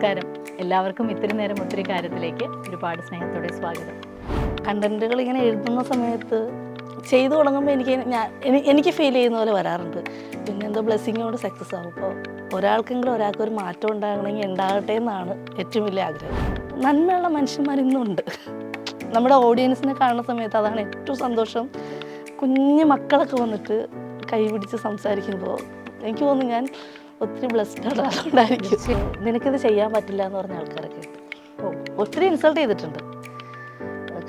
നമസ്കാരം. എല്ലാവർക്കും ഇത്തിരി നേരം ഒത്തിരി കാര്യത്തിലേക്ക് ഒരുപാട് സ്നേഹത്തോടെ സ്വാഗതം. കണ്ടന്റുകൾ ഇങ്ങനെ എഴുതുന്ന സമയത്ത് ചെയ്തു തുടങ്ങുമ്പോൾ എനിക്ക് ഫീൽ ചെയ്യുന്ന പോലെ വരാറുണ്ട്. പിന്നെ എന്തോ ബ്ലെസ്സിങ്ങോട് സക്സസ് ആകും. ഇപ്പോൾ ഒരാൾക്കെങ്കിലും ഒരാൾക്കൊരു മാറ്റം ഉണ്ടാകണമെങ്കിൽ ഉണ്ടാകട്ടെ എന്നാണ് ഏറ്റവും വലിയ ആഗ്രഹം. നന്മയുള്ള മനുഷ്യന്മാർ ഇന്നുണ്ട്. നമ്മുടെ ഓഡിയൻസിനെ കാണുന്ന സമയത്ത് അതാണ് ഏറ്റവും സന്തോഷം. കുഞ്ഞു മക്കളൊക്കെ വന്നിട്ട് കൈ പിടിച്ച് സംസാരിക്കുമ്പോൾ എനിക്ക് തോന്നുന്നു ഞാൻ ഒത്തിരി ബ്ലെസ്ഡ് അതുകൊണ്ടായിരിക്കും. നിനക്കിത് ചെയ്യാൻ പറ്റില്ല എന്ന് പറഞ്ഞ ആൾക്കാരൊക്കെ ഒത്തിരി ഇൻസൾട്ട് ചെയ്തിട്ടുണ്ട്.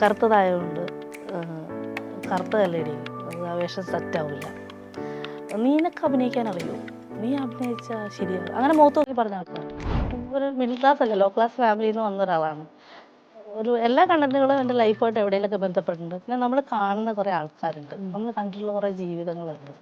കറുത്തതായതുകൊണ്ട് കറുത്തതല്ലേടി, ആ വേഷം സെറ്റാവില്ല, നീനൊക്കെ അഭിനയിക്കാൻ അറിയുമോ, നീ അഭിനയിച്ചാൽ ശരിയാവും, അങ്ങനെ മുഖത്ത് നോക്കി പറഞ്ഞ ആൾക്കാർ. ഒരു മിഡിൽ ക്ലാസ് അല്ല, ലോ ക്ലാസ് ഫാമിലിയിൽ നിന്ന് വന്ന ഒരാളാണ്. എല്ലാ കണ്ടന്റുകളും എൻ്റെ ലൈഫായിട്ട് എവിടെയെങ്കിലൊക്കെ ബന്ധപ്പെട്ടിട്ടുണ്ട്. പിന്നെ നമ്മൾ കാണുന്ന കുറേ ആൾക്കാരുണ്ട്, നമ്മൾ കണ്ടിട്ടുള്ള കുറേ ജീവിതങ്ങളുണ്ട്.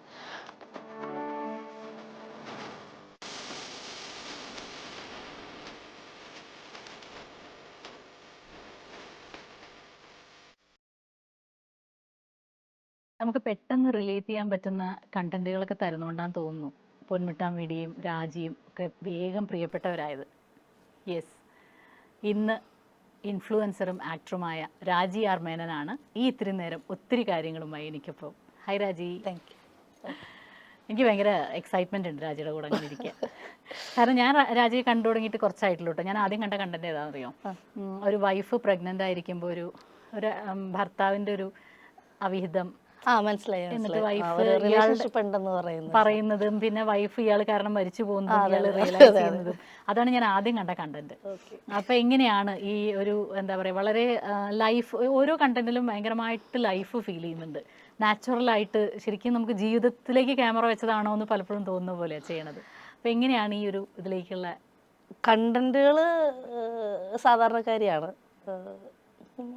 നമുക്ക് പെട്ടെന്ന് റിലേറ്റ് ചെയ്യാൻ പറ്റുന്ന കണ്ടന്റുകളൊക്കെ തരുന്നുകൊണ്ടാന്ന് തോന്നുന്നു പൊന്മുട്ടാൻ മീഡിയയും രാജിയും ഒക്കെ വേഗം പ്രിയപ്പെട്ടവരായത്. യെസ്, ഇന്ന് ഇൻഫ്ലുവൻസറും ആക്ടറുമായ രാജി ആർ മേനനാണ് ഈ ഇത്തിരി നേരം ഒത്തിരി കാര്യങ്ങളുമായി എനിക്കിപ്പോൾ. ഹൈ രാജി. Thank you. എനിക്ക് ഭയങ്കര എക്സൈറ്റ്മെൻ്റ് ഉണ്ട് രാജിയുടെ കൂടെ അങ്ങനെ ഇരിക്കാൻ. കാരണം ഞാൻ രാജിയെ കണ്ടു തുടങ്ങിയിട്ട് കുറച്ചായിട്ടുള്ളൂ കേട്ടോ. ഞാൻ ആദ്യം കണ്ട കണ്ടന്റ് ഏതാണെന്ന് അറിയോ? ഒരു വൈഫ് പ്രഗ്നൻ്റ് ആയിരിക്കുമ്പോൾ ഒരു ഭർത്താവിൻ്റെ ഒരു അവിഹിതം മനസ്സിലായി. എന്നിട്ട് വൈഫ് റിലേഷൻഷിപ്പ് ഉണ്ടെന്ന് പറയുന്നതും പിന്നെ വൈഫ് ഇയാൾ കാരണം മരിച്ചു പോകുന്നതും ഇയാൾ റിയലൈസ് ചെയ്യുന്നതും അതാണ് ഞാൻ ആദ്യം കണ്ട കണ്ടന്റ്. അപ്പൊ എങ്ങനെയാണ് ഈ ഒരു എന്താ പറയുക, വളരെ ലൈഫ്, ഓരോ കണ്ടന്റിലും ഭയങ്കരമായിട്ട് ലൈഫ് ഫീൽ ചെയ്യുന്നുണ്ട്. നാച്ചുറലായിട്ട് ശരിക്കും നമുക്ക് ജീവിതത്തിലേക്ക് ക്യാമറ വെച്ചതാണോ എന്ന് പലപ്പോഴും തോന്നുന്ന പോലെയാണ് ചെയ്യണത്. അപ്പൊ എങ്ങനെയാണ് ഈ ഒരു ഇതിലേക്കുള്ള കണ്ടന്റുകൾ? സാധാരണക്കാരിയാണ്,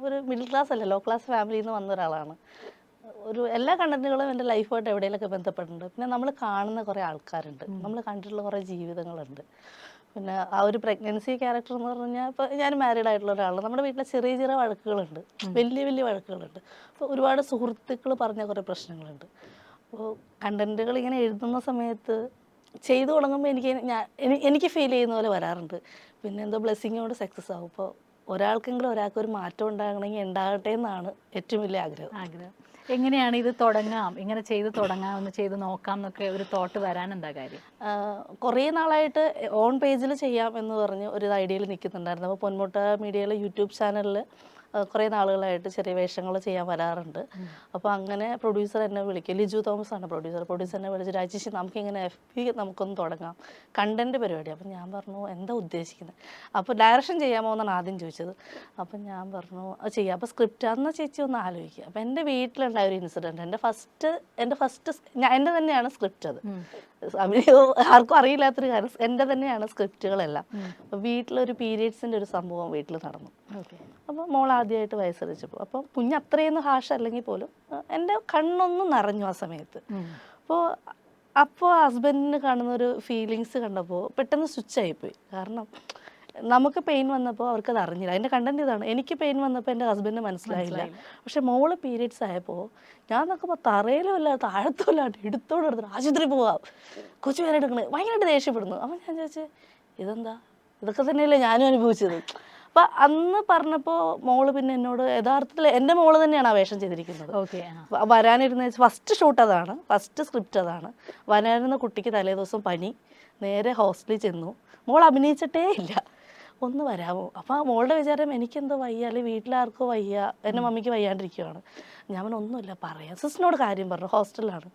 ഒരു മിഡിൽ ക്ലാസ് അല്ല, ലോ ക്ലാസ് ഫാമിലിയിൽ നിന്ന് വന്ന ഒരാളാണ്. എല്ലാ കണ്ടന്റുകളും എൻ്റെ ലൈഫായിട്ട് എവിടെയെങ്കിലൊക്കെ ബന്ധപ്പെട്ടിട്ടുണ്ട്. പിന്നെ നമ്മൾ കാണുന്ന കുറേ ആൾക്കാരുണ്ട്, നമ്മൾ കണ്ടിട്ടുള്ള കുറേ ജീവിതങ്ങളുണ്ട്. പിന്നെ ആ ഒരു പ്രഗ്നൻസി ക്യാരക്ടർ എന്ന് പറഞ്ഞാൽ, ഇപ്പോൾ ഞാൻ മാരീഡ് ആയിട്ടുള്ള ഒരാളാണ്. നമ്മുടെ വീട്ടിലെ ചെറിയ ചെറിയ വഴക്കുകളുണ്ട്, വലിയ വലിയ വഴക്കുകളുണ്ട്. അപ്പോൾ ഒരുപാട് സുഹൃത്തുക്കൾ പറഞ്ഞ കുറേ പ്രശ്നങ്ങളുണ്ട്. അപ്പോൾ കണ്ടന്റുകൾ ഇങ്ങനെ എഴുതുന്ന സമയത്ത് ചെയ്തു തുടങ്ങുമ്പോൾ എനിക്ക് ഫീൽ ചെയ്യുന്ന പോലെ വരാറുണ്ട്. പിന്നെ എന്തോ ബ്ലെസ്സിങ്ങോട് സക്സസ് ആകും. ഇപ്പോൾ ഒരാൾക്കെങ്കിലും ഒരാൾക്കൊരു മാറ്റം ഉണ്ടാകണമെങ്കിൽ ഉണ്ടാകട്ടെ എന്നാണ് ഏറ്റവും വലിയ ആഗ്രഹം. എങ്ങനെയാണ് ഇത് തുടങ്ങാം, ഇങ്ങനെ ചെയ്ത് തുടങ്ങാം, ഒന്ന് ചെയ്ത് നോക്കാം എന്നൊക്കെ ഒരു തോട്ട് വരാൻ എന്താ കാര്യം? കുറേ നാളായിട്ട് ഓൺ പേജിൽ ചെയ്യാം എന്ന് പറഞ്ഞ് ഒരു ഐഡിയയിൽ നിൽക്കുന്നുണ്ടായിരുന്നു. അപ്പോൾ പൊന്മുട്ട മീഡിയയിലെ യൂട്യൂബ് ചാനലിൽ കുറേ നാളുകളായിട്ട് ചെറിയ വേഷങ്ങൾ ചെയ്യാൻ വരാറുണ്ട്. അപ്പോൾ അങ്ങനെ പ്രൊഡ്യൂസർ എന്നെ വിളിക്കും, ലിജു തോമസ് ആണ് പ്രൊഡ്യൂസർ എന്നെ വിളിച്ച്, രാജേഷി നമുക്കിങ്ങനെ FB നമുക്കൊന്ന് തുടങ്ങാം, കണ്ടൻറ്റ് പരിപാടി. അപ്പം ഞാൻ പറഞ്ഞു എന്താ ഉദ്ദേശിക്കുന്നത്? അപ്പോൾ ഡയറക്ഷൻ ചെയ്യാമോ എന്നാണ് ആദ്യം ചോദിച്ചത്. അപ്പം ഞാൻ പറഞ്ഞു അത് ചെയ്യാം. അപ്പോൾ സ്ക്രിപ്റ്റ് അന്ന് ചേച്ചി ഒന്ന് ആലോചിക്കുക. അപ്പോൾ എൻ്റെ വീട്ടിലുണ്ടായ ഒരു ഇൻസിഡൻറ്റ്, എൻ്റെ ഫസ്റ്റ് എൻ്റെ തന്നെയാണ് സ്ക്രിപ്റ്റ്. അത് ആർക്കും അറിയില്ലാത്തൊരു കാര്യം, എൻ്റെ തന്നെയാണ് സ്ക്രിപ്റ്റുകളെല്ലാം. അപ്പോൾ വീട്ടിലൊരു പീരിയഡ്സിൻ്റെ ഒരു സംഭവം വീട്ടിൽ നടന്നു. അപ്പോൾ മോൾ ആദ്യമായിട്ട് വയസ്സറിച്ചപ്പോൾ, അപ്പോൾ കുഞ്ഞ് അത്രയൊന്നും ഹാഷ് അല്ലെങ്കിൽ പോലും എൻ്റെ കണ്ണൊന്നും നിറഞ്ഞു ആ സമയത്ത്. അപ്പോൾ ഹസ്ബൻഡിന് കാണുന്നൊരു ഫീലിങ്സ് കണ്ടപ്പോൾ പെട്ടെന്ന് സ്വിച്ച് ആയിപ്പോയി. കാരണം നമുക്ക് പെയിൻ വന്നപ്പോൾ അവർക്കത് അറിഞ്ഞില്ല. അതിൻ്റെ കണ്ടന്റ് ഇതാണ്, എനിക്ക് പെയിൻ വന്നപ്പോൾ എൻ്റെ ഹസ്ബൻഡിന് മനസ്സിലായില്ല. പക്ഷെ മോള് പീരിയഡ്സ് ആയപ്പോൾ ഞാൻ നോക്കുമ്പോൾ തറയിലും ഇല്ല താഴത്തും ഇല്ലാണ്ട് എടുത്തോടെ ആശുപത്രി പോവാം, കൊച്ചു പേരെ എടുക്കണേ, ഭയങ്കരമായിട്ട് ദേഷ്യപ്പെടുന്നു. അപ്പം ഞാൻ ചോദിച്ചേ ഇതെന്താ, ഇതൊക്കെ തന്നെയല്ലേ ഞാനും അനുഭവിച്ചത്. അപ്പം അന്ന് പറഞ്ഞപ്പോൾ മോള് പിന്നെ എന്നോട്, യഥാർത്ഥത്തിൽ എൻ്റെ മോള് തന്നെയാണ് ആ വേഷം ചെയ്തിരിക്കുന്നത്. വരാനിരുന്ന ഫസ്റ്റ് ഷൂട്ട് അതാണ്, ഫസ്റ്റ് സ്ക്രിപ്റ്റ് അതാണ്. വരാനിരുന്ന കുട്ടിക്ക് തലേ ദിവസം പനി, നേരെ ഹോസ്റ്റലിൽ ചെന്നു. മോൾ അഭിനയിച്ചിട്ടേ ഇല്ല, ഒന്ന് വരാമോ? അപ്പോൾ മോളുടെ വിചാരം എനിക്കെന്തോ വയ്യ, അല്ലെങ്കിൽ വീട്ടിലാർക്കോ വയ്യ, എൻ്റെ മമ്മിക്ക് വയ്യാണ്ടിരിക്കുകയാണ്. ഞാൻ ഒന്നുമില്ല പറയാം, സിസ്റ്ററിനോട് കാര്യം പറഞ്ഞു, ഹോസ്റ്റലിലാണ്.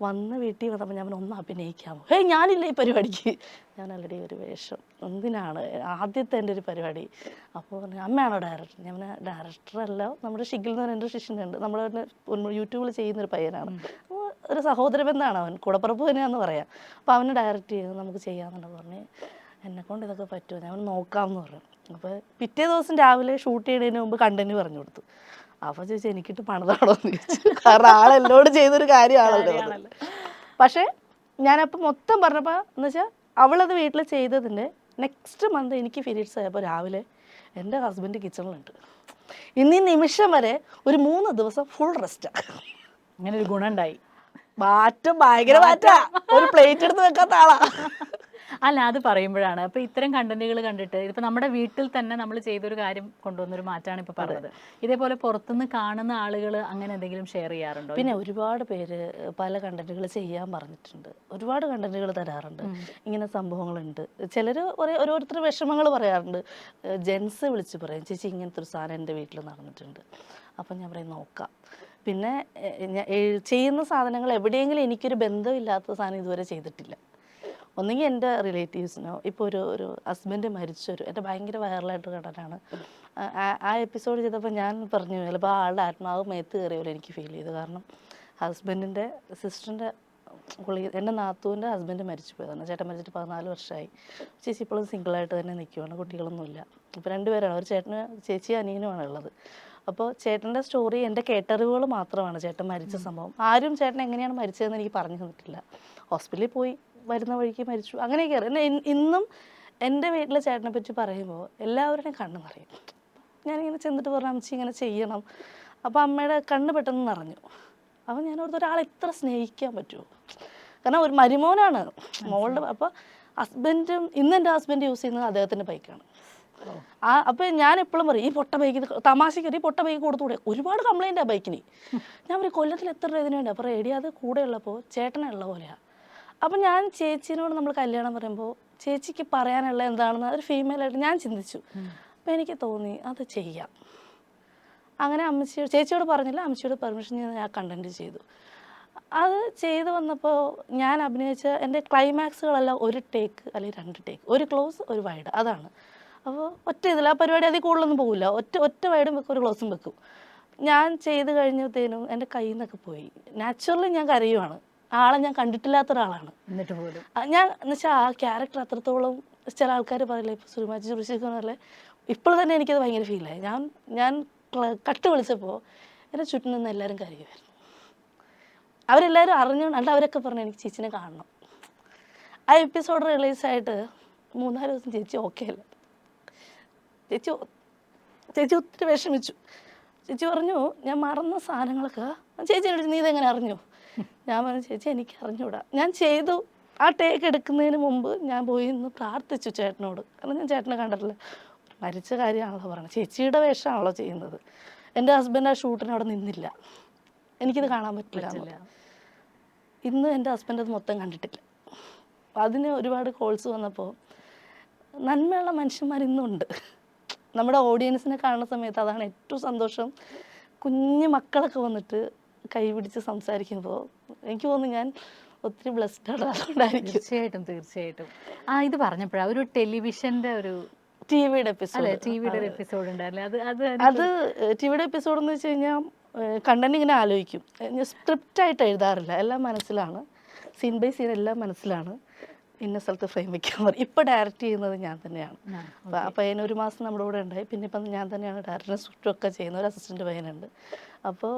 വന്ന് വീട്ടിൽ വന്നപ്പോൾ ഞാൻ ഒന്ന് അഭിനയിക്കാമോ? ഞാനില്ല ഈ പരിപാടിക്ക്, ഞാൻ ഓൾറെഡി ഒരു വേഷം, എന്തിനാണ് ആദ്യത്തെ എൻ്റെ ഒരു പരിപാടി. അപ്പോൾ പറഞ്ഞു അമ്മയാണോ ഡയറക്ടർ? ഞാൻ ഡയറക്ടറല്ല, നമ്മുടെ ഷിഗിൽ എന്ന് പറഞ്ഞ എൻ്റെ ശിഷ്യനുണ്ട്, നമ്മൾ യൂട്യൂബിൽ ചെയ്യുന്നൊരു പയ്യനാണ്, ഒരു സഹോദരബന്ധമാണ് അവൻ, കൂടപ്പുറപ്പ് തന്നെയാണെന്ന് പറയാം. അപ്പോൾ അവന് ഡയറക്റ്റ് ചെയ്ത് നമുക്ക് ചെയ്യാമെന്നുള്ളത് പറഞ്ഞ് എന്നെക്കൊണ്ട് ഇതൊക്കെ പറ്റുമോ, ഞാൻ നോക്കാമെന്ന് പറഞ്ഞു. അപ്പോൾ പിറ്റേ ദിവസം രാവിലെ ഷൂട്ട് ചെയ്യുന്നതിന് മുമ്പ് കണ്ടന്റ് പറഞ്ഞു കൊടുത്തു. അപ്പോൾ ചോദിച്ചാൽ എനിക്കിട്ട് പണിതാണോ എന്ന് ചോദിച്ചു. കാരണം ആളെന്നോട് ചെയ്തൊരു കാര്യമാണല്ലോ. പക്ഷേ ഞാനപ്പോൾ മൊത്തം പറഞ്ഞപ്പോൾ എന്ന് വെച്ചാൽ അവളത് വീട്ടിൽ ചെയ്തതിൻ്റെ നെക്സ്റ്റ് മന്ത് എനിക്ക് പീരീഡ്സ് ആയപ്പോൾ രാവിലെ എൻ്റെ ഹസ്ബൻഡ് കിച്ചണിലുണ്ട്. ഇന്നീ നിമിഷം വരെ ഒരു 3 ദിവസം ഫുൾ റെസ്റ്റാണ്. അങ്ങനെ ഒരു ഗുണം ഉണ്ടായി. മാറ്റം ഭയങ്കര മാറ്റാ, ഒരു പ്ലേറ്റ് എടുത്ത് വെക്കാത്ത ആളാ. അല്ല അത് പറയുമ്പോഴാണ് അപ്പോൾ ഇത്തരം കണ്ടന്റുകൾ കണ്ടിട്ട് ഇപ്പോൾ നമ്മുടെ വീട്ടിൽ തന്നെ നമ്മൾ ചെയ്തൊരു കാര്യം കൊണ്ടുവന്നൊരു മാറ്റമാണ് ഇപ്പോൾ പറഞ്ഞത്. ഇതേപോലെ പുറത്തുനിന്ന് കാണുന്ന ആളുകൾ അങ്ങനെ എന്തെങ്കിലും ഷെയർ ചെയ്യാറുണ്ടോ? പിന്നെ ഒരുപാട് പേര് പല കണ്ടന്റുകൾ ചെയ്യാൻ പറഞ്ഞിട്ടുണ്ട്, ഒരുപാട് കണ്ടന്റുകൾ തരാറുണ്ട്, ഇങ്ങനെ സംഭവങ്ങളുണ്ട്. ചിലർ ഓരോരുത്തർ വിഷമങ്ങൾ പറയാറുണ്ട്. ജെൻസ് വിളിച്ച് പറയും, ചേച്ചി ഇങ്ങനത്തെ ഒരു സാധനം എൻ്റെ വീട്ടിൽ നടന്നിട്ടുണ്ട്. അപ്പം ഞാൻ പറയും നോക്കാം. പിന്നെ ചെയ്യുന്ന സാധനങ്ങൾ എവിടെയെങ്കിലും എനിക്കൊരു ബന്ധമില്ലാത്ത സാധനം ഇതുവരെ ചെയ്തിട്ടില്ല. ഒന്നെങ്കിൽ എൻ്റെ റിലേറ്റീവ്സിനോ, ഇപ്പോൾ ഒരു ഹസ്ബൻഡ് മരിച്ചൊരു എൻ്റെ ഭയങ്കര വൈറലായിട്ട് കണ്ടതാണ്. ആ എപ്പിസോഡ് ചെയ്തപ്പോൾ ഞാൻ പറഞ്ഞു ചിലപ്പോൾ ആ ആളുടെ ആത്മാവ് മേത്ത് കയറിയ പോലെ എനിക്ക് ഫീൽ ചെയ്തു. കാരണം ഹസ്ബൻഡിൻ്റെ സിസ്റ്ററിൻ്റെ എൻ്റെ നാത്തൂൻ്റെ ഹസ്ബൻഡ് മരിച്ചു പോയതാണ്. ചേട്ടൻ മരിച്ചിട്ട് 14 വർഷമായി. ചേച്ചി ഇപ്പോഴും സിംഗിളായിട്ട് തന്നെ നിൽക്കുവാണ്, കുട്ടികളൊന്നുമില്ല. ഇപ്പോൾ 2 പേരാണ്, ഒരു ചേട്ടന് ചേച്ചി അനിയനുമാണ് ഉള്ളത്. അപ്പോൾ ചേട്ടൻ്റെ സ്റ്റോറി എൻ്റെ കേട്ടറിവുകൾ മാത്രമാണ്. ചേട്ടൻ മരിച്ച സംഭവം ആരും ചേട്ടൻ എങ്ങനെയാണ് മരിച്ചതെന്ന് എനിക്ക് പറഞ്ഞു തന്നിട്ടില്ല. ഹോസ്പിറ്റലിൽ പോയി വരുന്ന വഴിക്ക് മരിച്ചു, അങ്ങനെയൊക്കെ അറിയാം. ഇന്നും എൻ്റെ വീട്ടിലെ ചേട്ടനെ പറ്റി പറയുമ്പോൾ എല്ലാവരുടെയും കണ്ണ് നിറയും. ഞാനിങ്ങനെ ചെന്നിട്ട് പറഞ്ഞു അമ്മച്ചി ഇങ്ങനെ ചെയ്യണം. അപ്പോൾ അമ്മയുടെ കണ്ണ് പെട്ടെന്ന് നിറഞ്ഞു. അപ്പോൾ ഞാൻ ഓർത്ത് ഒരാളെ ഇത്ര സ്നേഹിക്കാൻ പറ്റുമോ? കാരണം ഒരു മരുമോനാണ് മോളുടെ. അപ്പോൾ ഹസ്ബൻഡും ഇന്ന് എൻ്റെ ഹസ്ബൻഡ് യൂസ് ചെയ്യുന്നത് അദ്ദേഹത്തിൻ്റെ ബൈക്കാണ്. അപ്പോൾ ഞാൻ എപ്പോഴും പറയും ഈ പൊട്ട ബൈക്ക് തമാശയ്ക്ക് ഈ പൊട്ട ബൈക്ക് കൊടുത്തുകൂടെ, ഒരുപാട് കംപ്ലൈൻ്റ് ആ ബൈക്കിന്. ഞാൻ പറയും കൊല്ലത്തിൽ എത്ര രൂപ ഇതിന് വേണ്ടി? അപ്പോൾ എടി അത് കൂടെ ഉള്ളപ്പോൾ ചേട്ടനുള്ള പോലെയാണ്. അപ്പം ഞാൻ ചേച്ചീനോട് നമ്മൾ കല്യാണം പറയുമ്പോൾ ചേച്ചിക്ക് പറയാനുള്ള എന്താണെന്ന് ഒരു ഫീമെയിലായിട്ട് ഞാൻ ചിന്തിച്ചു. അപ്പോൾ എനിക്ക് തോന്നി അത് ചെയ്യാം. അങ്ങനെ ചേച്ചിയോട് പറഞ്ഞില്ല, അമ്മച്ചിയോട് പെർമിഷൻ ചെയ്ത് ഞാൻ കണ്ടന്റ് ചെയ്തു. അത് ചെയ്തു വന്നപ്പോൾ ഞാൻ അഭിനയിച്ച എൻ്റെ ക്ലൈമാക്സുകളെല്ലാം ഒരു ടേക്ക് അല്ലെങ്കിൽ 2 ടേക്ക്, ഒരു ക്ലോസ് ഒരു വൈഡ്, അതാണ്. അപ്പോൾ ഒറ്റ ഇതിൽ ആ പരിപാടി അതിൽ കൂടുതലൊന്നും പോകില്ല. ഒറ്റ വൈഡും വെക്കും, ഒരു ക്ലോസും വെക്കും. ഞാൻ ചെയ്ത് കഴിഞ്ഞപ്പോഴത്തേനും എൻ്റെ കയ്യിൽ നിന്നൊക്കെ പോയി. നാച്ചുറലി ഞാൻ കരയുവാണ്. ആളെ ഞാൻ കണ്ടിട്ടില്ലാത്ത ഒരാളാണ്. എന്നിട്ട് പോലും ഞാൻ എന്നുവെച്ചാൽ ആ ക്യാരക്ടർ അത്രത്തോളം ചില ആൾക്കാർ പറയില്ലേ, ഇപ്പോൾ സുരുമാച്ചി സുരക്ഷിക്കുന്നല്ലേ, ഇപ്പോൾ തന്നെ എനിക്കത് ഭയങ്കര ഫീലായി. ഞാൻ കട്ട് വിളിച്ചപ്പോൾ എൻ്റെ ചുറ്റും നിന്ന് എല്ലാവരും കരയുമായിരുന്നു. അവരെല്ലാവരും അറിഞ്ഞുകൊണ്ട് അവരൊക്കെ പറഞ്ഞു എനിക്ക് ചേച്ചിനെ കാണണം. ആ എപ്പിസോഡ് റിലീസായിട്ട് 3-4 ദിവസം ചേച്ചി ഓക്കെ അല്ല. ചേച്ചി ഒത്തിരി വിഷമിച്ചു. ചേച്ചി പറഞ്ഞു ഞാൻ മറന്ന സാധനങ്ങളൊക്കെ. ചേച്ചി നീ ഇതെങ്ങനെ അറിഞ്ഞു? ഞാൻ പറഞ്ഞു ചേച്ചി എനിക്ക് അറിഞ്ഞൂടാ. ഞാൻ ചെയ്തു. ആ ടേക്ക് എടുക്കുന്നതിന് മുമ്പ് ഞാൻ പോയി ഇന്ന് പ്രാർത്ഥിച്ചു ചേട്ടനോട്. കാരണം ഞാൻ ചേട്ടനെ കണ്ടിട്ടില്ല. മരിച്ച കാര്യമാണല്ലോ പറഞ്ഞത്, ചേച്ചിയുടെ വേഷമാണല്ലോ ചെയ്യുന്നത്. എൻ്റെ ഹസ്ബൻഡ് ആ ഷൂട്ടിന് അവിടെ നിന്നില്ല, എനിക്കിത് കാണാൻ പറ്റില്ല. ഇന്ന് എൻ്റെ ഹസ്ബൻഡ് അത് മൊത്തം കണ്ടിട്ടില്ല. അതിന് ഒരുപാട് കോൾസ് വന്നപ്പോൾ നന്മയുള്ള മനുഷ്യന്മാർ ഇന്നുണ്ട്. നമ്മുടെ ഓഡിയൻസിനെ കാണുന്ന സമയത്ത് അതാണ് ഏറ്റവും സന്തോഷം. കുഞ്ഞു മക്കളൊക്കെ വന്നിട്ട് കൈ പിടിച്ച് സംസാരിക്കുമ്പോൾ എനിക്ക് തോന്നുന്നു ഞാൻ ഒത്തിരി ബ്ലെസ്ഡ് ആണ്. അതുകൊണ്ടായിരിക്കും. തീർച്ചയായിട്ടും. ഇത് പറഞ്ഞപ്പോഴാണ് ഒരു ടെലിവിഷൻ്റെ ഒരു ടിവിയുടെ എപ്പിസോഡ് ഉണ്ടായിരുന്നില്ലേ? അത് ടിവിയുടെ എപ്പിസോഡ് എന്ന് വെച്ച് കഴിഞ്ഞാൽ കണ്ടന്റ് ഇങ്ങനെ ആലോചിക്കും. സ്ക്രിപ്റ്റായിട്ട് എഴുതാറില്ല, എല്ലാം മനസ്സിലാണ്. സീൻ ബൈ സീൻ എല്ലാം മനസ്സിലാണ്. ഇന്ന സ്ഥലത്ത് ഫ്രെയിം വെക്കാൻ പറയും. ഇപ്പോൾ ഡയറക്റ്റ് ചെയ്യുന്നത് ഞാൻ തന്നെയാണ്. അപ്പോൾ അതിന് 1 മാസം നമ്മുടെ കൂടെ ഉണ്ടായി. പിന്നെ ഇപ്പം ഞാൻ തന്നെയാണ് ഡയറക്ടറും സ്ക്രിപ്റ്റൊക്കെ ചെയ്യുന്ന. ഒരു അസിസ്റ്റൻറ്റ് പയ്യനുണ്ട്. അപ്പോൾ